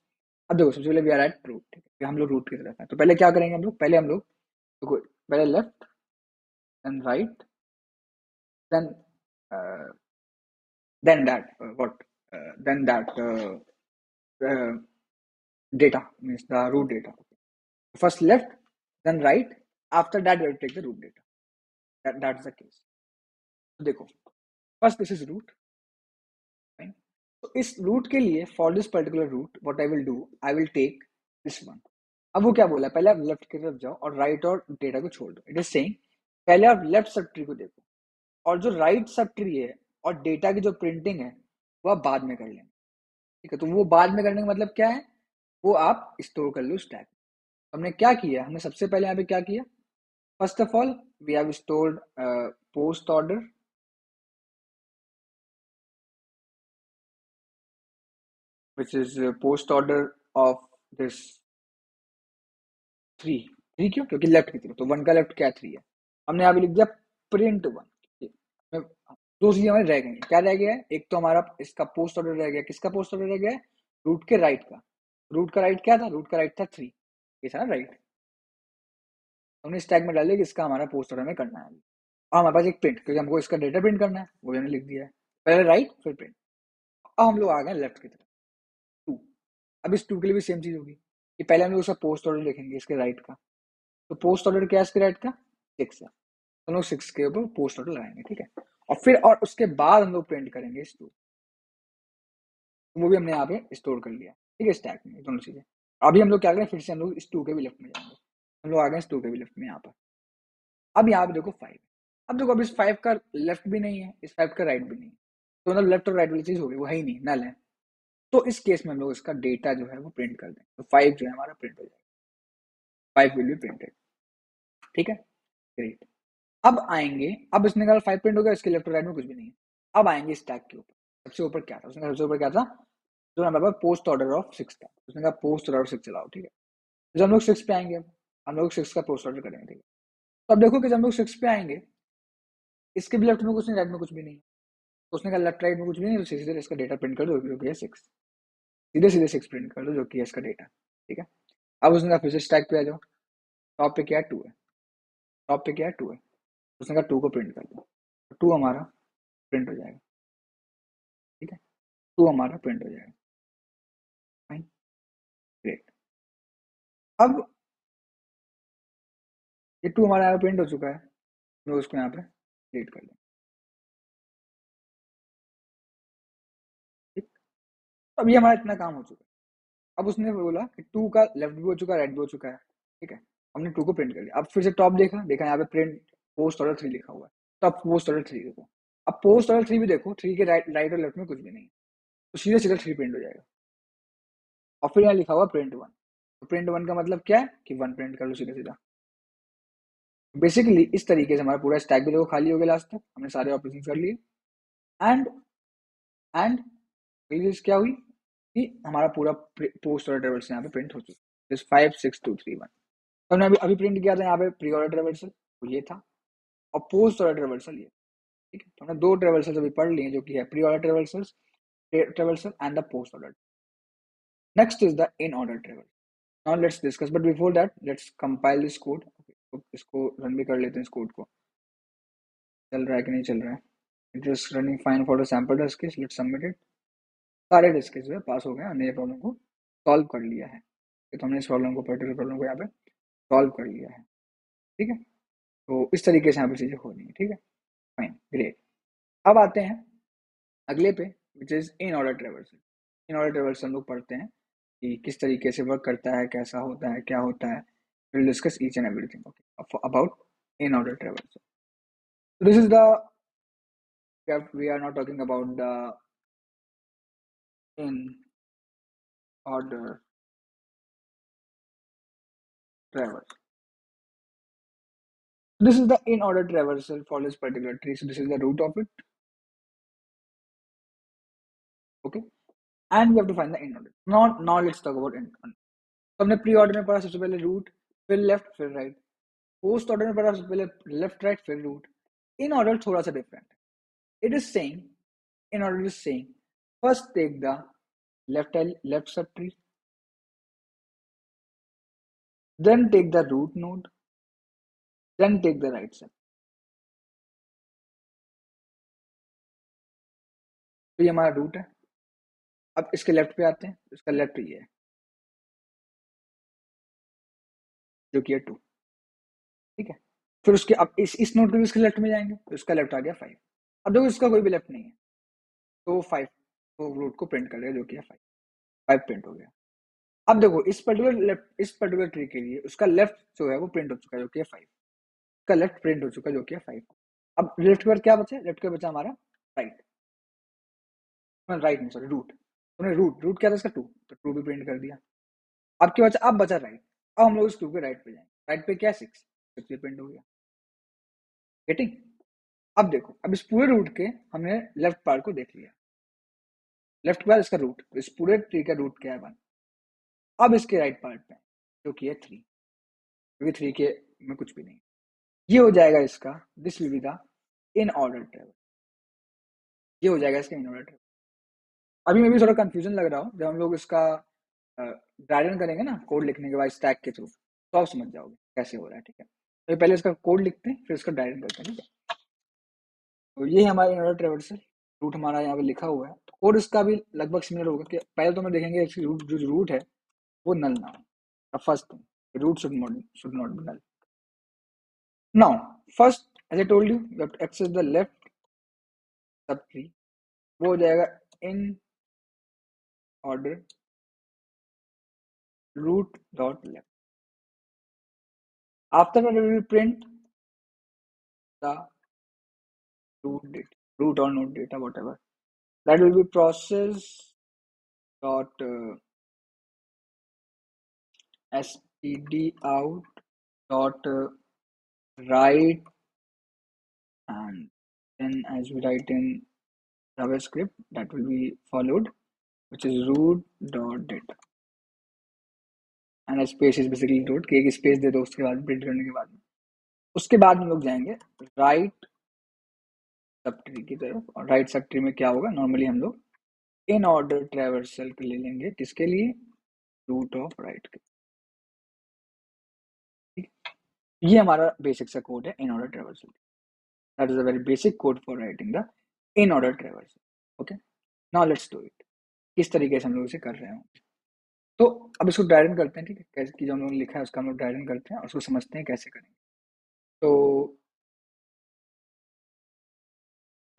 अब देखो सबसे पहले वी आर एट रूट, ठीक है, हम लोग रूट की तरफ है। तो पहले क्या करेंगे हम लोग, पहले हम लोग तो पहले left then right, then uh, then that what then that data means the root data. First left, then right. After that, we will take the root data. That's the case. तो देखो, first this is root. Fine. तो इस root के लिए for this particular root what I will do, I will take this one. अब वो क्या बोला, पहले आप लेफ्ट की तरफ जाओ और राइट और डेटा को छोड़ दो. इट इज सेइंग पहले आप लेफ्ट सब ट्री को देखो और जो राइट सब ट्री है और डेटा की जो प्रिंटिंग है वो आप बाद में कर लेंगे. ठीक है, तो वो बाद में करने का मतलब क्या है, वो आप स्टोर कर लो स्टैक. हमने क्या किया, हमने सबसे पहले यहाँ पे क्या किया, first of all we have stored post order which is post order of this 3. 3 क्यों, क्योंकि लेफ्ट की तरफ, तो 1 का लेफ्ट क्या 3 है. हमने यहाँ पे लिख दिया प्रिंट 1. दो चीजें हमारे रह गई. क्या रह गया है, एक तो हमारा इसका पोस्ट ऑर्डर रह गया. किसका पोस्ट ऑर्डर रह गया है, रूट के राइट का. रूट का राइट क्या था, रूट का राइट था 3. ये था ना राइट. हमने स्टैक में डाल दिया कि इसका हमारा पोस्ट ऑर्डर में करना है. और हमारे पास एक प्रिंट, क्योंकि हमको इसका डेटा प्रिंट करना है, वो भी हमने लिख दिया है. पहले राइट फिर प्रिंट. अब हम लोग आ गए लेफ्ट की तरफ 2. अब इस 2 के लिए भी सेम चीज होगी कि पहले हम लोग उसका पोस्ट ऑर्डर लिखेंगे इसके राइट का. तो पोस्ट ऑर्डर क्या है इसके राइट का, 6 है. तो हम लोग 6 के ऊपर पोस्ट ऑर्डर लगाएंगे. ठीक है, और फिर और उसके बाद हम लोग प्रिंट करेंगे इस 2. वो भी हमने यहाँ पे स्टोर कर लिया. ठीक है, स्टैक में दोनों चीजें. अभी हम लोग क्या करें, फिर से हम लोग इस 2 के भी लेफ्ट में जाएंगे. हम लोग आ गए इस 2 के भी लेफ्ट में यहाँ पर. अब यहाँ पे देखो 5. अब देखो, अब इस 5 का लेफ्ट भी नहीं है, इस 5 का राइट भी नहीं है. तो मतलब लेफ्ट और राइट वाली चीज हो गई, वो है ही नहीं, नल है. तो इस केस में हम लोग इसका डेटा जो है वो प्रिंट कर देंगे. तो 5 जो है हमारा प्रिंट हो जाएगा. 5 विल बी प्रिंटेड. ठीक है, ग्रेट. अब आएंगे, अब इसने कहा 5 प्रिंट हो गया, इसके लेफ्ट और राइट में कुछ भी नहीं है. अब आएंगे स्टैक के ऊपर. सबसे ऊपर क्या था, उसने कहा सबसे ऊपर क्या था, जो हमारे पास पोस्ट ऑर्डर ऑफ 6 था. उसने कहा पोस्ट ऑर्डर ऑफ 6 चलाओ. ठीक है, जब हम लोग 6 पे आएंगे, अब हम लोग 6 का पोस्ट ऑर्डर करेंगे. ठीक है, तो अब देखो कि जब हम लोग 6 पे आएंगे, इसके भी लेफ्ट में कुछ नहीं, राइट में कुछ भी नहीं. तो उसने कहा लेफ्ट राइट में कुछ भी नहीं, तो सीधे इसका डेटा प्रिंट कर दो जो कि है 6. सीधे सीधे 6 प्रिंट कर दो जो कि है इसका डेटा. ठीक है, अब उसने कहा फिर से स्टैक पे आ जाओ. टॉप पे क्या है, 2 है. टॉप पे क्या है, 2 है. उसने कहा 2 को प्रिंट कर दो. 2 हमारा प्रिंट हो जाएगा. ठीक है, 2 हमारा प्रिंट हो जाएगा. Fine, great. अब ये 2 हमारा यहाँ पे प्रिंट हो चुका है. हम लोग उसको यहाँ पे डिलीट कर दें. ठीक, अब ये हमारा इतना काम हो चुका है. अब उसने बोला कि 2 का लेफ्ट भी हो चुका है, राइट भी हो चुका है. ठीक है, हमने 2 को प्रिंट कर दिया. अब फिर से टॉप देखा, देखा यहाँ पे प्रिंट पोस्ट ऑर्डर 3 लिखा हुआ है. तो अब पोस्ट ऑर्डर 3 देखो. अब पोस्ट ऑर्डर 3 भी देखो, 3 के राइट राइट और लेफ्ट में कुछ भी नहीं है. तो सीधा सीधा 3 प्रिंट हो जाएगा. और फिर यहाँ लिखा हुआ प्रिंट 1. तो प्रिंट 1 का मतलब क्या है कि 1 प्रिंट कर लो सीधा सीधा. बेसिकली इस तरीके से हमारा पूरा स्टैक भी देखो खाली हो गया. लास्ट तक हमने सारे ऑपरेशन कर लिए. एंड एंड चीज क्या हुई कि हमारा पूरा पोस्ट ऑर्डर ट्रेवल्स यहाँ पे प्रिंट हो चुका है. 56231 तो हमने अभी अभी प्रिंट किया था यहाँ पे प्री ऑर्डर ट्रेवल्सल, तो ये था. और पोस्ट ऑर्डर ट्रेवल्सल ये. ठीक है, तो हमने 2 ट्रेवल्सल अभी पढ़ लिए जो कि है pre order traversal and the post order. Next is the in order travel. Now let's discuss, but before that let's compile this code. तो इसको रन भी कर लेते हैं. इस कोड को चल रहा है कि नहीं चल रहा है. It is running fine for the sample test case. Let's submit it. सारे टेस्ट केस जो है पास हो गए. हमने ये प्रॉब्लम को सॉल्व कर लिया है. तो हमने इस प्रॉब्लम को पर्टिकुलर प्रॉब्लम को यहाँ पे सॉल्व कर लिया है. ठीक है, तो इस तरीके से यहाँ पे चीजें हो रही है. ठीक है, फाइन, ग्रेट. अब आते हैं अगले पे which is in order traversal. In order traversal हम लोग पढ़ते हैं कि किस तरीके से वर्क करता है, कैसा होता है, क्या होता है. Will discuss each and everything about in order traversal. This is the, we are not talking about the in order travel. This is the in order traversal for this particular tree. So this is the root of it. Okay, and we have to find the in order. Now let's talk about in order. तो हमने pre order में पढ़ा सबसे पहले root, फिर left, फिर right. Post order में पढ़ा सबसे पहले लेफ्ट राइट फिर रूट. इन ऑर्डर थोड़ा सा डिफरेंट है. It is saying, in order is saying first take the left subtree, then take the root node, then take the right sub. तो ये हमारा रूट है। अब इसके लेफ्ट पे आते हैं, इसका लेफ्ट ये है जो कि है 2, ठीक है। फिर उसके अब इस नोट पे भी इसके लेफ्ट में जाएंगे तो इसका लेफ्ट आ गया 5। अब देखो इसका कोई भी लेफ्ट नहीं है तो 5 तो रूट को प्रिंट कर देगा जो कि है 5। 5 प्रिंट हो गया। अब देखो इस पर्टिकुलर ट्री के लिए उसका लेफ्ट जो है वो प्रिंट हो चुका है जो कि है 5। इसका लेफ्ट प्रिंट हो चुका है जो कि है 5। अब लेफ्ट के बाद क्या बचा? लेफ्ट के बचा हमारा राइट, राइट नहीं सॉरी रूट। तुमने रूट रूट क्या था इसका 2, तो 2 भी प्रिंट कर दिया। अब क्या बचा? अब बचा राइट। अब हम लोग इस 2 के राइट पे जाएंगे, राइट पे क्या 6, 6 भी प्रिंट हो गया। गेटिंग? अब देखो, अब इस पूरे रूट के हमने लेफ्ट पार्ट को देख लिया। लेफ्ट के बाद इसका रूट, इस पूरे ट्री का रूट क्या है 1। अब इसके राइट पार्ट पे जो कि है 3, क्योंकि 3 के में कुछ भी नहीं। ये हो जाएगा इसका, this will be the in order travel. ये हो जाएगा इसका इन ऑर्डर ट्रेवल। अभी मैं भी थोड़ा कंफ्यूजन लग रहा हूँ, जब हम लोग इसका ड्राई रन करेंगे ना कोड लिखने के बाद स्टैक के थ्रू, तो आप समझ जाओगे कैसे हो रहा है, ठीक है। तो पहले इसका कोड लिखते हैं फिर इसका ड्राई रन करते हैं, ठीक है। तो ये हमारा इन ऑर्डर ट्रेवर्सल रूट हमारा यहाँ पे लिखा हुआ है। तो कोड इसका भी लगभग सिमिलर होगा कि पहले तो हम देखेंगे रूट जो रूट है वो नल ना हो। First thing, root should not be null. Now first, as I told you, you have to access the left sub tree. वो हो जाएगा in order root dot left. After that, we will print the root or node data, whatever. That will be process dot std out dot write, and then as we write in JavaScript, that will be followed, which is root dot data. And a space is basically root कि एक space दे दो उसके बाद print करने के बाद में। उसके बाद हम लोग जाएंगे राइट सब ट्री की तरफ, और राइट सब ट्री में क्या होगा, नॉर्मली हम लोग इन ऑर्डर ट्रैवर्सल ले लेंगे, किसके लिए? रूट ऑफ राइट के। ये हमारा बेसिक सा कोड है in order traversal. That is a very basic code for writing the in order traversal. Okay, now let's do it. किस तरीके से हम लोग इसे कर रहे हैं, तो अब इसको ड्राई रन करते हैं, ठीक है। कैसे की जो हम लोगों ने लिखा है उसका हम लोग ड्राई रन करते हैं और उसको समझते हैं कैसे करेंगे। तो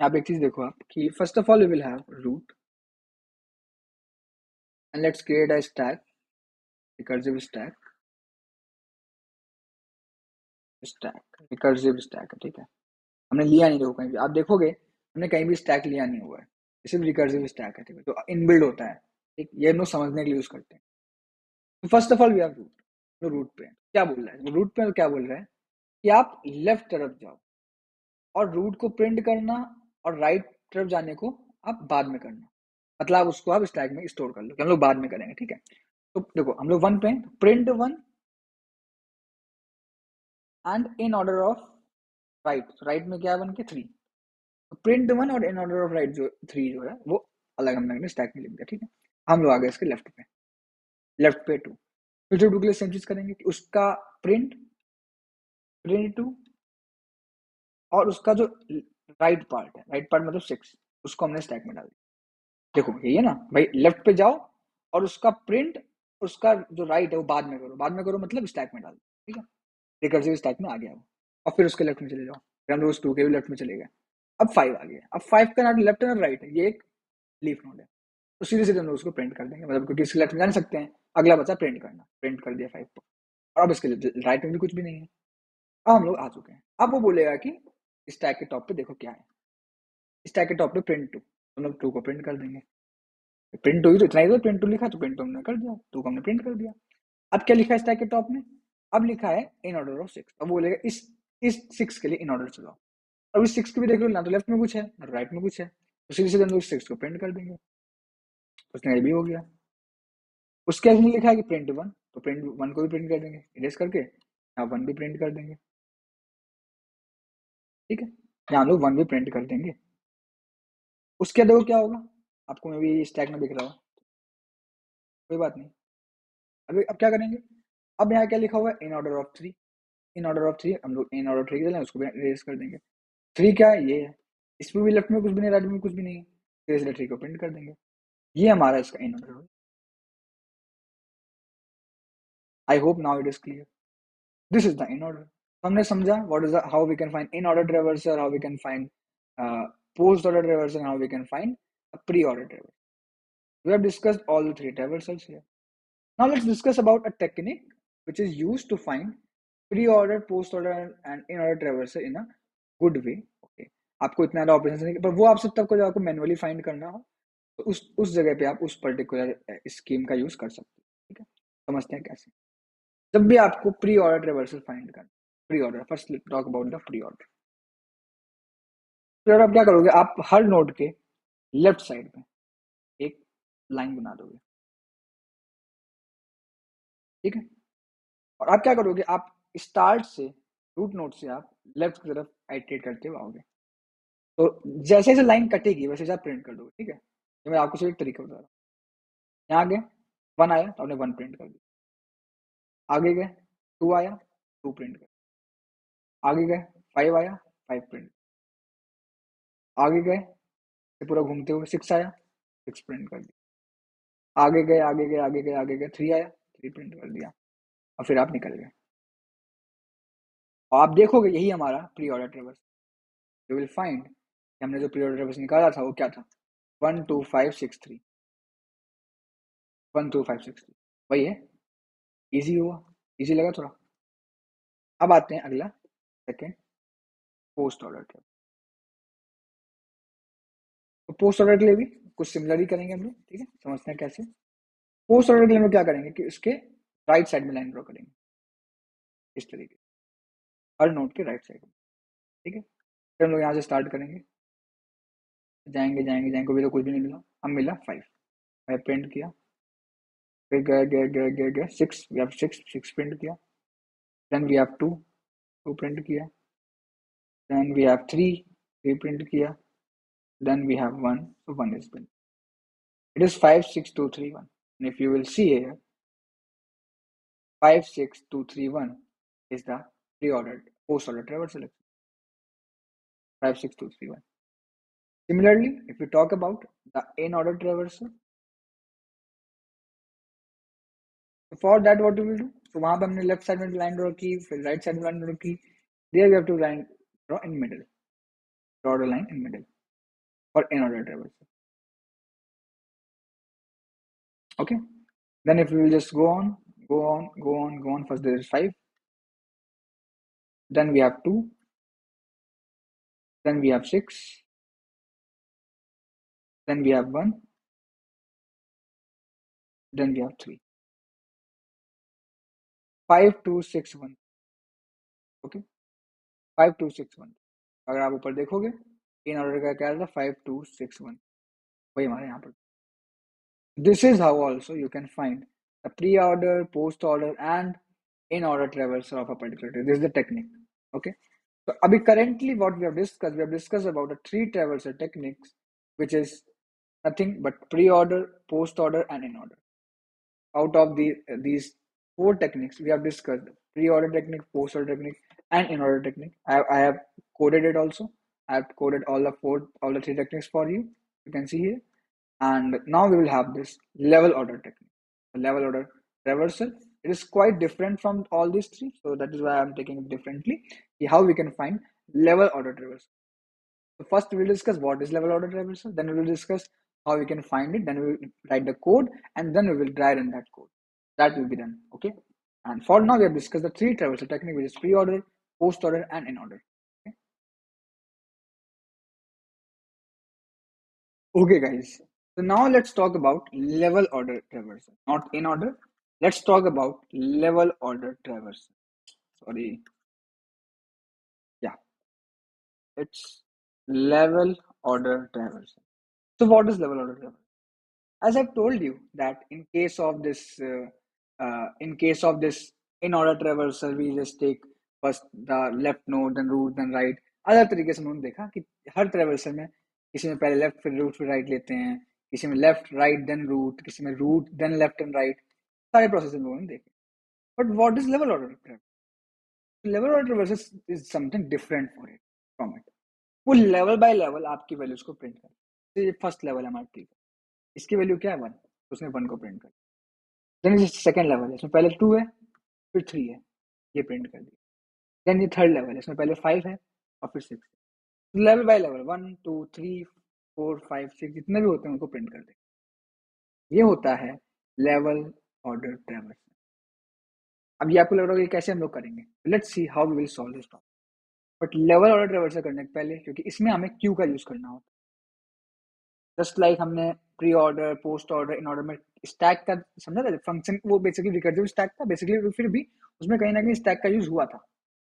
यहाँ पे एक चीज देखो आप कि first of all we will have root and let's create a stack, recursive stack, recursive stack है, ठीक है। हमने लिया नहीं, देखो कहीं भी आप देखोगे हमने कहीं भी स्टैक लिया नहीं हुआ है, सिर्फ रिकर्सिव स्टैक है, ठीक है, तो इनबिल्ड होता है, ठीक। ये हम लोग समझने के लिए यूज करते हैं। तो first of all we have root. तो रूट पे क्या बोल रहा है, रूट पे क्या बोल रहा है कि आप लेफ्ट तरफ जाओ और रूट को प्रिंट करना, और राइट तरफ जाने को आप बाद में करना। मतलब उसको आप स्टैक में स्टोर कर लो कि हम लोग बाद में करेंगे, ठीक है। तो देखो हम लोग 1 पे print 1 and in order of right. Right में क्या है 1 के 3, प्रिंट 1 और इन ऑर्डर ऑफ राइट जो 3 जो है वो अलग हमने स्टैक में लिख दिया, ठीक है। हम लोग आ गए इसके लेफ्ट पे 2। फिर 2 के लिए सेम चीज करेंगे कि उसका प्रिंट 2 और उसका जो राइट पार्ट है, राइट पार्ट मतलब 6, उसको हमने स्टैक में डाल दिया। देखो यही है ना भाई, लेफ्ट पे जाओ और उसका प्रिंट, उसका जो राइट है वो बाद में करो, बाद में करो मतलब स्टैक में डाल दो, ठीक है। रिकर्सिव स्टैक में आ गया वो। और फिर उसके लेफ्ट में चले जाओ, फिर हम लोग उस 2 के भी लेफ्ट में चले गए। अब 5 आ गया। अब 5 का नोड लेफ्ट है और राइट है, ये एक लीफ नोड है, तो सीधे सीधे हम लोग उसको प्रिंट कर देंगे, मतलब क्योंकि इसके लेफ्ट में जान सकते हैं। अगला बचा प्रिंट करना, प्रिंट कर दिया 5 को, और अब इसके राइट में भी कुछ भी नहीं है। अब हम लोग आ चुके हैं। अब वो बोलेगा कि स्टैक के टॉप पे देखो क्या है, स्टैक के टॉप पे प्रिंट 2, हम लोग 2 को प्रिंट कर देंगे। प्रिंट 2 ही तो इतना ही तो, प्रिंट 2 लिखा तो प्रिंट 2 हमने कर दिया, 2 को हमने प्रिंट कर दिया। अब क्या लिखा है स्टैक के टॉप में? अब लिखा है इन ऑर्डर ऑफ 6। अब बोलेगा इस 6 के लिए इन ऑर्डर चलाओ। अब इस 6 को भी देख लो, ना तो लेफ्ट में कुछ है ना राइट में कुछ है, तो सीधे सीधे हम लोग 6 को प्रिंट कर देंगे। उसने ये भी हो गया। उसके बाद लिखा है कि प्रिंट 1, तो प्रिंट 1 को भी प्रिंट कर देंगे इरेज करके, यहाँ 1 भी प्रिंट कर देंगे, ठीक है। यहाँ लोग 1 भी प्रिंट कर देंगे। उसके बाद देखो क्या होगा, आपको मैं भी स्टैक में दिख रहा हूँ, कोई बात नहीं। अभी अब क्या करेंगे, अब यहाँ क्या लिखा हुआ है in order of 3। In order of 3 हम लोग इन ऑर्डर 3 के लिए उसको भी इरेज कर देंगे। 3 क्या है, ये है। इसमें भी लेफ्ट में कुछ भी नहीं, राइट में कुछ भी नहीं है, इसलिए ट्री को प्रिंट कर देंगे। ये हमारा इसका in order. I hope now it is clear. This is the in order. हमने समझा what is how we can find in order traversal, how we can find post order traversal, how we can find a pre-order traversal. We have discussed all the three traversals here. Now let's discuss about a technique which is used to find pre-order, post-order and in-order traversal in a good way. Okay. आपको इतना ज़्यादा operation नहीं, पर वो आपसे तब को जब आपको मैनुअली फाइंड करना हो तो उस जगह पे आप उस पर्टिकुलर स्कीम का यूज कर सकते हो। ठीक है, समझते हैं कैसे। जब भी आपको प्री ऑर्डर ट्रेवर्सल फाइंड करना, pre order, first talk about the pre order. Pre order आप क्या करोगे, आप हर नोड के लेफ्ट साइड में एक लाइन बना दोगे। ठीक है, और आप क्या करोगे, आप स्टार्ट से रूट नोड से आप लेफ्ट की तरफ आइटरेट करते हुए आओगे। तो जैसे जैसे लाइन कटेगी वैसे जैसे आप प्रिंट कर दोगे। ठीक है, ये मैं आपको सिर्फ एक तरीका बता रहा हूँ। यहाँ गए 1 आया तो आपने 1 प्रिंट कर दिया, आगे गए 2 आया 2 प्रिंट कर, आगे गए 5 आया 5 प्रिंट, आगे गए पूरा घूमते हुए 6 आया 6 प्रिंट कर दिया, आगे गए आगे गए आगे गए आगे गए 3 आया 3 प्रिंट कर दिया, और फिर आप निकल गए। और आप देखोगे यही हमारा pre order ट्रेवर्स। You will find कि हमने जो प्री ऑर्डर ट्रेवर्स निकाला था वो क्या था, 1 2 5 6 3, 1 2 5 6 3, वही है। इजी हुआ, इजी लगा थोड़ा। अब आते हैं अगला सेकेंड, पोस्ट ऑर्डर ट्रेवर्स। तो पोस्ट ऑर्डर के लिए भी कुछ सिमिलर ही करेंगे हम लोग। ठीक है, समझते हैं कैसे। पोस्ट ऑर्डर के लिए हम लोग क्या करेंगे कि उसके राइट साइड में लाइन ड्रॉ करेंगे इस तरीके, हर नोट के राइट साइड में। ठीक है, फिर हम लोग यहाँ से स्टार्ट करेंगे, जाएंगे जाएंगे जाएंगे, अभी तो कुछ भी नहीं मिला, अब मिला 5, 5 प्रिंट किया, फिर गए गए गए गए गए 6, वी हैव 6 6 प्रिंट किया, देन वी हैव 2 2 प्रिंट किया, देन वी हैव 3 3 प्रिंट किया, then we have 1, so 1 is print. It is 5 6 2 3 1, and if you will see here 5 6 2 3 1 is the pre-ordered post order traversal 5 6 2 3 1. Similarly, if we talk about the in order traversal, so for that what we will do, so वहां पे हमने left side में line draw की, फिर right side में line draw की, there we have to line draw in middle, draw the line in middle for in order traversal. Okay, then if we will just go on go on go on go on, first there is 5, then we have 2, then we have 6, then we have 1, then we have 3, 5 2 6 1. Okay, 5 2 6 1, अगर आप ऊपर देखोगे in order का क्या था, 5 2 6 1, वही हमारे यहाँ पर। This is how also you can find the pre order, post order and in order traversals of a particular, this is the technique. Okay, तो अभी currently what we have discuss about the 3 traversal techniques which is nothing but pre-order, post-order and in-order. Out of these 4 techniques we have discussed pre-order technique, post-order technique and in-order technique. I have coded it also. I have coded all the 3 techniques for you. You can see here. And now we will have this level order technique. The level order traversal. It is quite different from all these 3. So that is why I am taking it differently. How we can find level order traversal. So first we will discuss what is level order traversal, then we will discuss how we can find it, then we will write the code, and then we will dry run that code. That will be done. Okay. And for now we have discussed the 3 traversal technique, which is pre-order, post-order, and in-order. Okay? Okay, guys. So now let's talk about level order traversal, not in order. Let's talk about level order traversal. Sorry. Yeah, it's level order traversal. So what is level order traversal? As I've told you that in case of this in order traversal, we just take first the left node, then root, then right. अलग तरीके से उन्होंने देखा कि हर traversal में किसी में पहले लेफ्ट फिर रूट फिर राइट लेते हैं, किसी में लेफ्ट राइट देन रूट, किसी में root then left and right, सारे प्रोसेस हम लोगों ने देखे। But what is level order traversal? Level order traversal is something different for it from it. वो लेवल बाय लेवल आपकी वैल्यूज को प्रिंट करता है। तो ये फर्स्ट लेवल है हमारे ट्री का, इसकी वैल्यू क्या है 1, तो उसने 1 को प्रिंट कर दिया। देन ये सेकंड लेवल है, इसमें पहले 2 है फिर 3 है, ये प्रिंट कर दिया। देन ये थर्ड लेवल है, इसमें पहले 5 है और फिर 6 है। लेवल बाय लेवल 1 2 3 4 5 6 जितने भी होते हैं उनको प्रिंट कर दें। ये होता है लेवल ऑर्डर ट्रैवर्सल। अब ये आपको लग रहा होगा कि कैसे हम लोग करेंगे, let's see how we will solve this problem. But level order traversal करने के पहले, क्योंकि इसमें हमें क्यू का यूज करना होता है, जस्ट लाइक हमने pre order post order in order में स्टैक का समझा था फंक्शन, वो बेसिकली रिकर्सिव स्टैक था बेसिकली, फिर भी उसमें कहीं ना कहीं स्टैक का यूज हुआ था।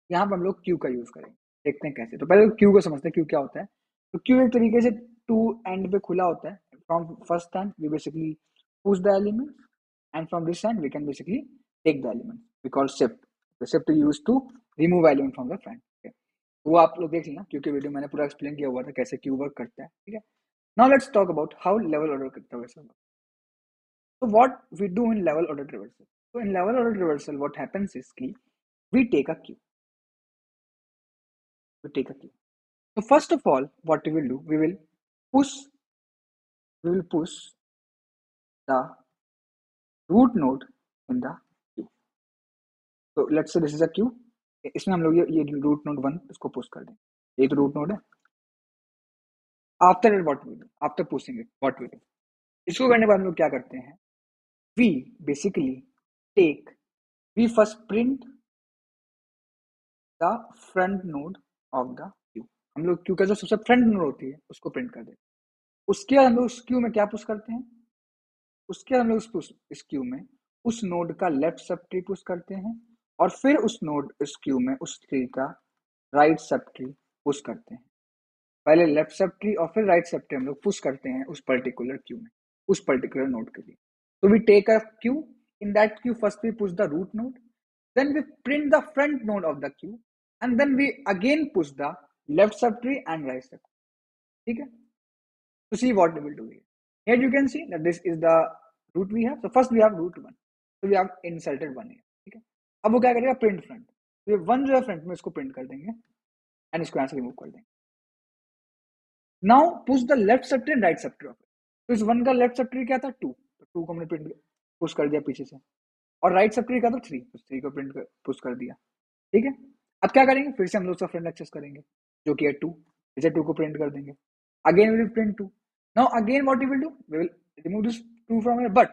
यहाँ पर हम लोग क्यू का यूज करेंगे, देखते हैं कैसे। तो पहले क्यू को समझते हैं, क्यू क्या होता है। तो क्यू एक तरीके से टू एंड पे खुला होता है। From first end we basically push the element, and from this end we can basically take the element, we call shift. The shift use to remove element from the front. वो आप लोग देख लेना, क्योंकि वीडियो मैंने पूरा explain किया हुआ था कैसे क्यू वर्क करता है, ठीक है। Now let's talk about how level order traversal work. So what we do in level order traversal? So in level order traversal, what happens is कि we take a queue. We take a queue. So first of all, what we will do, push, we will push the root node in the queue. So let's say this is a queue. इसमें हम लोग ये root node 1 इसको push कर दें, ये तो root node है। After it, what we do? After pushing it, what we do? इसको करने के बाद हम लोग क्या करते हैं? We basically take, we first print the front node of the Q. हम लोग क्यू का जो सबसे फ्रंट नोड होती है उसको प्रिंट कर देते हैं। उसके बाद हम लोग उस क्यू में क्या पुश करते हैं, उसके बाद हम लोग इस क्यू में उस नोड का लेफ्ट सब ट्री पुश करते हैं, और फिर उस क्यू में उस ट्री का राइट सब ट्री पुश करते हैं। पहले लेफ्ट सब ट्री और फिर राइट सब ट्री हम लोग पुश करते हैं उस पर्टिकुलर क्यू में, उस पर्टिकुलर नोड के लिए। तो we take a queue, in that queue first we push the root node, then we print the front node of the queue, and then we again push the left subtree and right subtree. ठीक है, to see what we will do here. Here you can see that this is the root we have. So first we have root 1, so we have inserted 1 here. ठीक है, अब वो क्या करेगा, print front. तो ये 1 जो है फ्रंट में इसको प्रिंट कर देंगे एंड इसको यहाँ से रिमूव कर देंगे। Now push the left subtree and right subtree of it. तो इस 1 का लेफ्ट सबट्री क्या था 2, तो 2 को हमने प्रिंट पुश कर दिया पीछे से, और राइट सबट्री क्या था 3, तो 3 को प्रिंट पुश कर दिया। ठीक है, अब क्या करेंगे, फिर से हम लोग फ्रंट एक्सेस करेंगे जो कि है 2, इसे 2 को प्रिंट कर देंगे। Again we will print 2। Now again what we will do, we will remove this 2 from here, but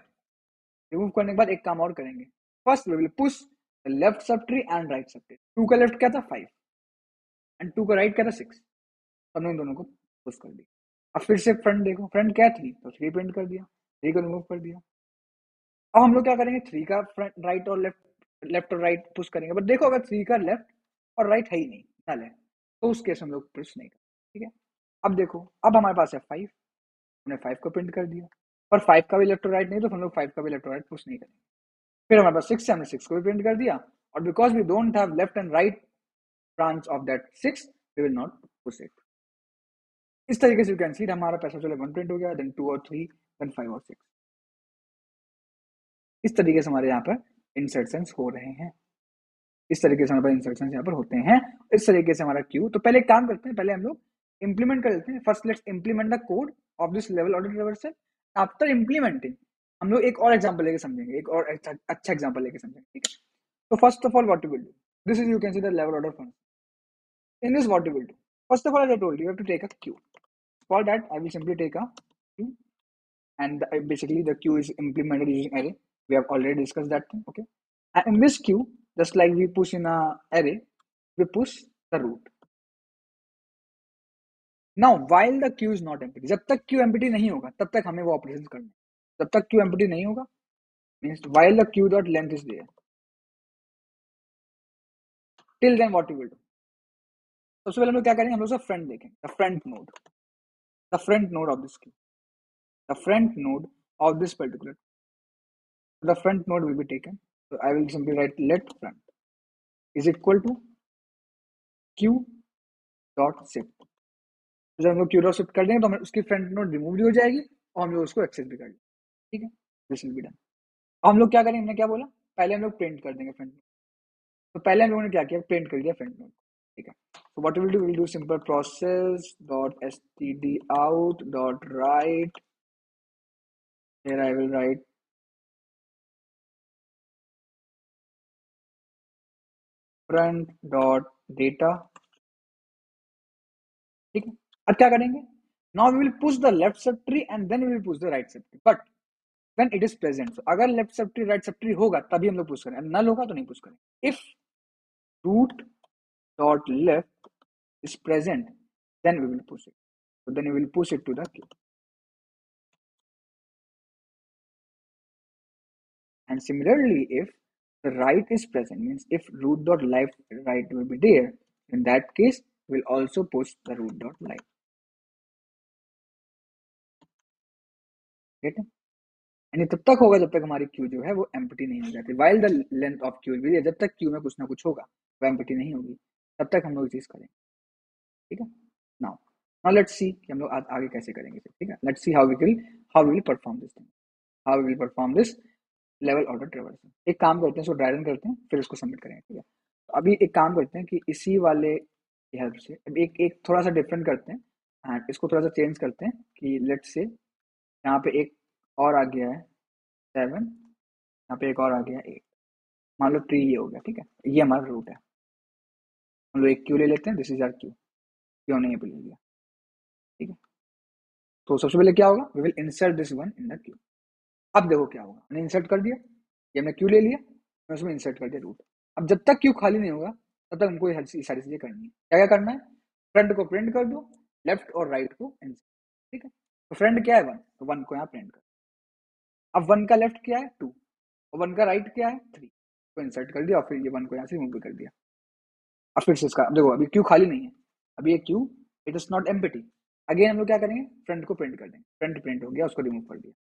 remove करने के बाद एक काम और करेंगे। First we will push the left sub tree and right sub tree. 2 का लेफ्ट क्या था 5 एंड 2 का राइट क्या था 6, तो हमने दोनों को पुश कर दिया। अब फिर से फ्रंट देखो, फ्रंट क्या 3, तो 3 प्रिंट कर दिया, 3 को रिमूव कर दिया। अब हम लोग क्या करेंगे, 3 का फ्रंट राइट और लेफ्ट और राइट पुश करेंगे, बट देखो अगर 3 का लेफ्ट और राइट है ही नहीं, नल है, तो उस केस हम लोग पुश नहीं करेंगे। ठीक है, अब देखो, अब हमारे पास है 5, हमने 5 को प्रिंट कर दिया, और 5 का भी लेफ्ट और राइट नहीं, तो हम लोग 5 का भी लेफ्ट और राइट पुश नहीं करेंगे। फिर हमारे पास 6 है, हमने 6 को भी प्रिंट कर दिया, और because we don't have left and right branch of that 6, we will not push it. इस तरीके से यू कैन सी हमारा पैसा चले 1 प्रिंट हो गया, देन 2 और 3, देन 5 और 6। इस तरीके से हमारे यहाँ पर इंसर्शंस हो रहे हैं, इस तरीके से हमारे पास इंस्ट्रक्शंस यहाँ पर होते हैं, इस तरीके से हमारा क्यू। तो पहले काम करते हैं, पहले हम लोग इंप्लीमेंट कर देते हैं। First let's implement the code of this level order reversal. After implementing हम लोग एक और एग्जांपल लेके समझेंगे, एक और अच्छा एग्जांपल लेके समझेंगे। ठीक है, तो first of all what you will do, this is you can see the level order function. In this what you will do, first of all as I told you have to take a queue. For that I will simply take a queue, and basically the queue is implemented using array. We have already discussed that thing. Okay, and in this queue, just like we push in a array, we push the root. Now while the queue is not empty, जब तक queue empty नहीं होगा तब तक हमें वो operation करना है। जब तक queue empty नहीं होगा means while the queue dot length is there, till then what we will do, सबसे पहले हम लोग क्या करेंगे, हम लोग सब फ्रंट देखेंगे, the front node, the front node of this queue, the front node of this particular, the front node will be taken. So I will simply write let front is equal to q dot shift। तो जब हम लोग Q dot shift कर देंगे तो हमें उसकी front node remove भी हो जाएगी और हम लोग उसको एक्सेस भी कर लेंगे। ठीक है, दिस विल बी डन। अब हम लोग क्या करेंगे, हमने क्या बोला, पहले हम लोग प्रिंट कर देंगे फ्रंट नोड। तो पहले हम लोगों ने क्या किया, प्रिंट कर दिया फ्रंट नोड। ठीक है, So what we will do, we'll do simple process dot std out dot write. Here I will write front dot data. ठीक है, अब क्या करेंगे? Now we will push the left subtree and then we will push the right subtree. But when it is present, so अगर left subtree right subtree होगा तभी हम लोग push करें, null होगा तो नहीं push करें. If root dot left is present, then we will push it. So then we will push it to the queue. And similarly, if the right is present, means if root dot left right will be there, in that case we'll also push the root dot left. ठीक है, यानी तब तक होगा जब तक हमारी Q जो है वो एम्प्टी नहीं हो जाती. While the length of Q will B, जब तक क्यू में कुछ ना कुछ होगा वो एम्प्टी नहीं होगी तब तक हम लोग चीज करेंगे. ठीक है, नाउ नाउ लेट्स सी कि हम लोग आगे कैसे करेंगे. ठीक है, let's see how we will perform this thing, how we will perform this level order traversal. एक काम करते हैं, इसको ड्राई रन करते हैं, फिर इसको सबमिट करेंगे. ठीक है, तो अभी एक काम करते हैं कि इसी वाले की हेल्प से एक एक थोड़ा सा डिफरेंट करते हैं एंड इसको थोड़ा सा चेंज करते हैं कि लेट्स से यहाँ पे एक और आ गया है 7, यहाँ पे एक और आ गया 8, मान लो ट्री ये हो गया. ठीक है, ये हमारा रूट है. हम लोग एक क्यू ले लेते हैं, दिस इज आवर क्यू, क्यों नहीं ले लिया. ठीक है, तो सबसे पहले क्या होगा, we will insert this one in the queue. अब देखो क्या होगा, मैंने इंसर्ट कर दिया, ये हमने क्यू ले लिया, मैं उसमें इंसर्ट कर दिया रूट. अब जब तक क्यू खाली नहीं होगा तब तक हमको ये सारी चीजें करनी है. क्या क्या करना है, फ्रंट को प्रिंट कर दो, लेफ्ट और राइट को इंसर्ट. ठीक है, तो फ्रंट क्या है 1, तो 1 को यहाँ प्रिंट कर. अब 1 का लेफ्ट क्या है 2 और 1 का राइट क्या है 3, तो इंसर्ट कर दिया और फिर ये 1 को यहाँ से रिमूव भी कर दिया. अब फिर से इसका देखो, अभी क्यू खाली नहीं है, अभी ये Q it is not empty. Again हम लोग क्या करेंगे, फ्रंट को प्रिंट कर देंगे, फ्रंट प्रिंट हो गया, उसको रिमूव कर दिया.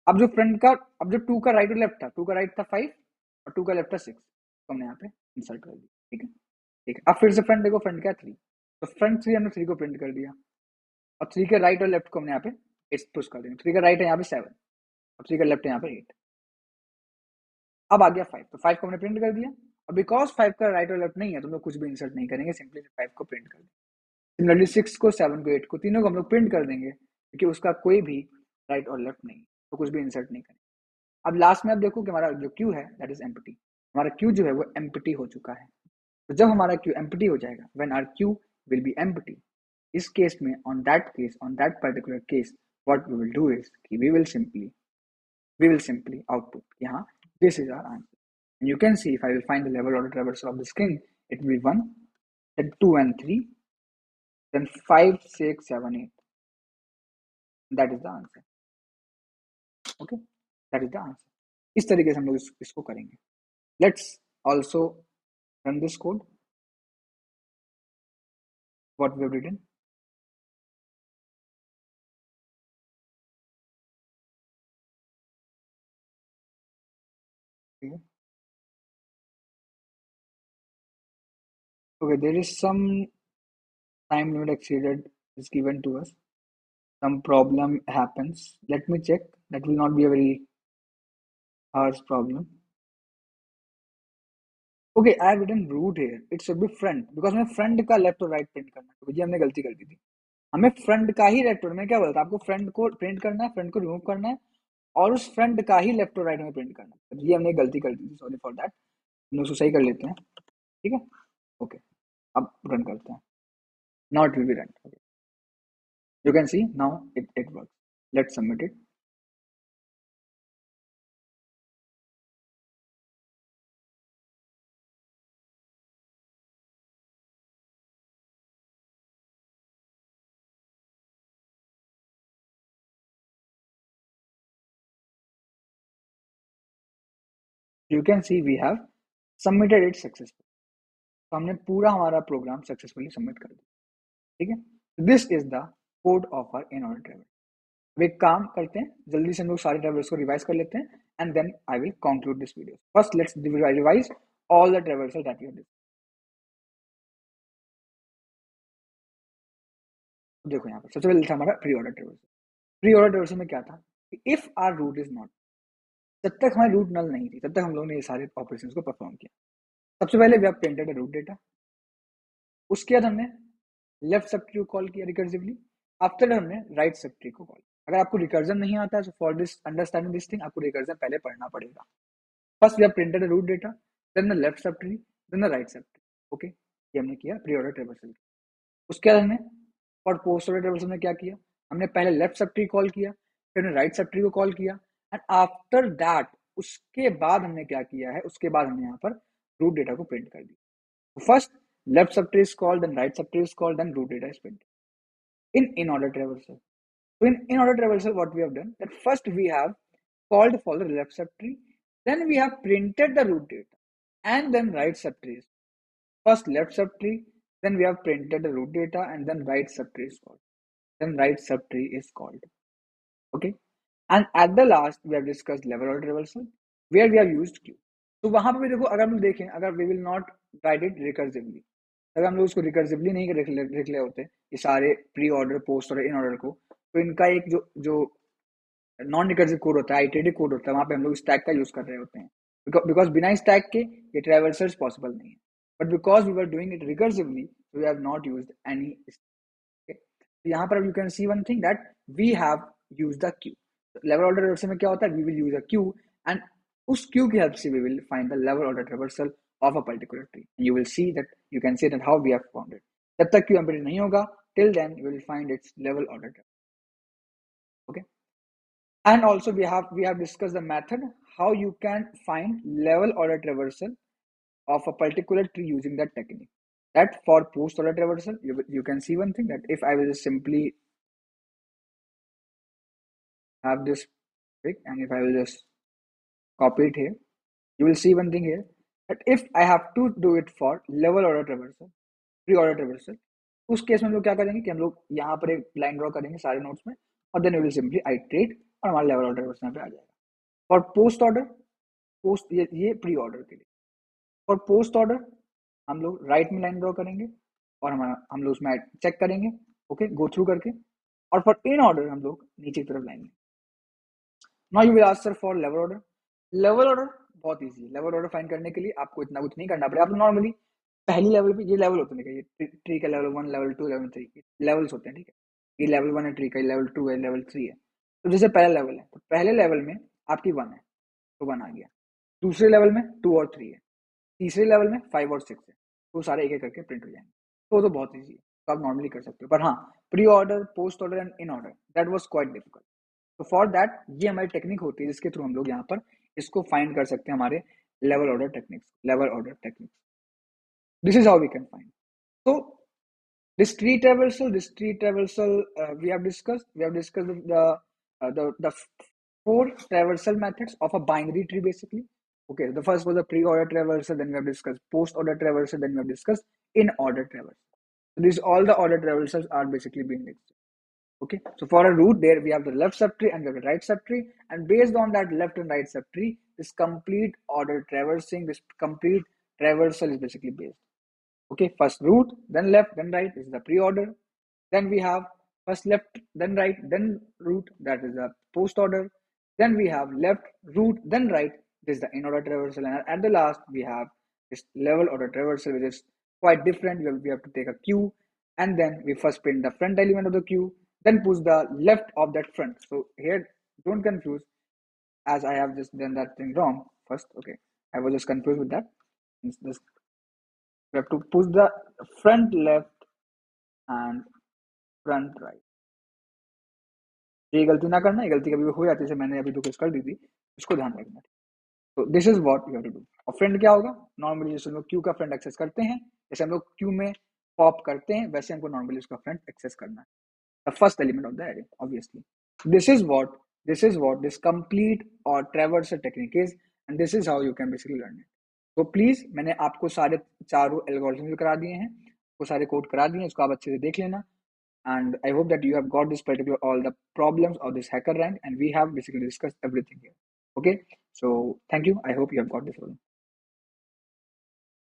अब जो फ्रंट का, अब जो 2 का राइट और लेफ्ट था, 2 का राइट था 5 और 2 का लेफ्ट था 6, तो हमने यहाँ पे इंसर्ट कर दिया. ठीक है, ठीक है, अब फिर से फ्रंट देखो, फ्रंट क्या 3, तो फ्रंट 3 हमने 3 को प्रिंट कर दिया और 3 के राइट और लेफ्ट को हमने यहाँ पे पुश कर देंगे. 3 का राइट है यहाँ पे 7 और 3 का लेफ्ट है यहाँ पे 8. अब आ गया 5, तो 5 को हमने प्रिंट कर दिया. और बिकॉज 5 का राइट और लेफ्ट नहीं है तो हम लोग कुछ भी इंसर्ट नहीं करेंगे, सिंपली 5 को प्रिंट कर देंगे. सिमिलरली 6 को 7 को 8 को तीनों को हम लोग प्रिंट कर देंगे क्योंकि उसका कोई भी राइट और लेफ्ट नहीं, तो कुछ भी इंसर्ट नहीं करेंगे. अब लास्ट में आप देखो कि हमारा जो क्यू है दैट इज एम्प्टी. हमारा क्यू जो है वो एम्प्टी हो चुका है. तो जब हमारा क्यू एम्प्टी हो जाएगा, when our queue will be empty, इस केस में on that particular case what we will do is कि we will simply output यहाँ this is our answer. And you can see if I will find the level order traversal of the string, it will be 1, then 2 and 3, then 5, 6, 7, 8. That is the answer. Okay, that is the answer. इस तरीके से हम लोग इसको करेंगे. Let's also run this code, what we have written. Okay, there is some time limit exceeded is given to us. Some problem happens. Let me check. That will not be a very harsh problem. Okay, I have written root here. It should be front because हमें front का left और right print करना है. तो ये हमने गलती कर दी थी. हमें front का ही left और मैं क्या बोला था आपको, front को print करना है, front को remove करना है और उस front का ही left और right में print करना है. तो ये हमने गलती कर दी थी. Sorry for that. हम उसको सही कर लेते हैं. ठीक है. Okay. अब run करते हैं. Now it will be run. Okay. You can see now it works. Let's submit it. You can see we have submitted it successfully. तो हमने पूरा हमारा प्रोग्राम सक्सेसफुली सबमिट कर दिया. ठीक है, this is the code of our in order travel. अब एक काम करते हैं, जल्दी से हम लोग सारे ट्रेवल्स को रिवाइज कर लेते हैं and then I will conclude this video. First let's revise all the travels that we have. देखो यहाँ पर सबसे पहले था हमारा pre order travels. Pre order travels में क्या था कि if our root is not, जब तक हमारी रूट नल नहीं थी तब तक हम लोगों ने ये सारे ऑपरेशंस को परफॉर्म किया. सबसे पहले we have printed root data. उसके बाद हमने लेफ्ट सब ट्री को कॉल किया रिकर्सिवली, आफ्टर हमने राइट सब ट्री को कॉल। अगर आपको रिकर्जन नहीं आता है तो for this understanding this thing आपको रिकर्जन पहले पढ़ना पड़ेगा। First we have printed the root data, then the left sub tree, then the right sub tree. Okay, ये हमने किया प्री ऑर्डर ट्रेवर्सल। उसके बाद हमने फॉर पोस्ट ऑर्डर ट्रेवर्सल में क्या किया, हमने पहले लेफ्ट सब ट्री कॉल किया, फिर हमने राइट सब ट्री को कॉल किया, एंड आफ्टर दैट उसके बाद हमने क्या किया है, उसके बाद हमने यहाँ पर रूट डेटा को प्रिंट कर दिया। First, left subtree is called, then right subtree is called, then root data is printed. In order traversal. So in order traversal, what we have done, that first we have called for the left subtree, then we have printed the root data, and then right subtree. First left subtree, then we have printed the root data, and then right subtree is called. Then right subtree is called. Okay. And at the last, we have discussed level order traversal, where we have used queue. तो वहां पर भी देखो, अगर हम देखें, अगर we will not write it recursively, अगर हम लोग उसको रिकर्सिवली नहीं लिख ले होते ये सारे प्री ऑर्डर पोस्ट और इन ऑर्डर को, तो इनका एक जो जो नॉन रिकर्सिव कोड होता है, आइटरेटिव कोड होता है, वहां पे हम लोग स्टैक का यूज कर रहे होते हैं, बिकॉज बिना स्टैक के ये ट्रैवर्सल्स पॉसिबल नहीं है। But because we were doing it recursively, we have not used any. यहाँ पर you can see one thing that we have used the queue. Level order traversal में क्या होता है, we will use a queue, and उस queue की help से we will find the level order traversal of a particular tree. And you will see that, you can see that how we have found it. जब तक Q embedded नहीं होगा, till then you will find its level order traversal. Okay. And also we have discussed the method how you can find level order traversal of a particular tree using that technique. That for post order traversal, you can see one thing, that if I will just simply have this pick, and if I will just copy it here, you will see one thing here, that if I have to do it for level order traversal, pre order traversal, उस case में हम लोग क्या करेंगे कि हम लोग यहाँ पर एक लाइन ड्रॉ करेंगे सारे नोट्स में, और then we will simply iterate, और हमारा लेवल ऑर्डर ट्रैवर्सल पे आ जाएगा। और पोस्ट ऑर्डर, पोस्ट ये प्री ऑर्डर के लिए। और पोस्ट ऑर्डर हम लोग राइट में लाइन ड्रॉ करेंगे, और हम लोग उसमें चेक करेंगे, ओके, गो थ्रू करके। और फॉर इन ऑर्डर हम लोग नीचे की तरफ लाएंगे। Now you will ask sir for level order. Level order बहुत ईजी है। लेवल ऑर्डर फाइंड करने के लिए आपको इतना कुछ नहीं करना पड़ेगा। आप नॉर्मली पहली लेवल पे ये लेवल होते हैं, ये ट्री का लेवल 1, लेवल 2, लेवल 3 लेवल्स होते हैं, ठीक है। ये लेवल 1 है ट्री का, लेवल 2 है, लेवल 3 है। तो जैसे पहला लेवल है, तो पहले लेवल में आपकी 1 है, तो 1 आ गया। दूसरे लेवल में 2 और 3 है, तीसरे लेवल में 5 और 6 है, तो सारे एक एक करके प्रिंट हो जाएंगे। तो बहुत ईजी है, तो आप नॉर्मली कर सकते हो। पर हाँ, pre order, post order and in order, that was quite difficult. तो फॉर दैट ये हमारी टेक्निक होती है, जिसके थ्रू हम लोग यहाँ पर इसको फाइंड कर सकते हैं, हमारे level order techniques, level order techniques. This is how we can find. So this tree traversal, we have discussed. We have discussed the four traversal methods of a binary tree, basically. Okay, the first was the pre-order traversal. Then we have discussed post-order traversal. Then we have discussed in-order traversal. So these all the order traversals are basically being mixed. Okay, so for a root there we have the left subtree and we have the right subtree, and based on that left and right subtree, this complete order traversing, this complete traversal is basically based. Okay, first root, then left, then right, this is the pre-order. Then we have first left, then right, then root, that is the post order. Then we have left, root, then right, this is the in order traversal. And at the last we have this level order traversal, which is quite different. We have to take a queue, and then we first print the front element of the queue, then push the left of that front. So here, don't confuse, as I have just done that thing wrong first. Okay, I was just confused with that. This, we have to push the front left and front right. ये गलती ना करना, ये गलती कभी हो जाती है, जैसे मैंने अभी तो कुछ कर दी थी, इसको ध्यान रखना। तो this is what you have to do. और फ्रंट क्या होगा, नॉर्मली जैसे हम लोग क्यू का फ्रंट एक्सेस करते हैं, जैसे हम लोग क्यू में पॉप करते हैं, वैसे हमको नॉर्मली उसका फ्रंट एक्सेस करना है, the first element of the array, obviously. This is what this complete और traversal technique is, and this is how you can basically learn it. तो प्लीज, मैंने आपको सारे चारों एल्गोरिथम भी करा दिए हैं, वो सारे कोड करा दिए हैं, इसको आप अच्छे से देख लेना। And I hope that you have got this particular all the problems of this hacker rank, and we have basically discussed everything here. Okay, so thank you. I hope you have got this one.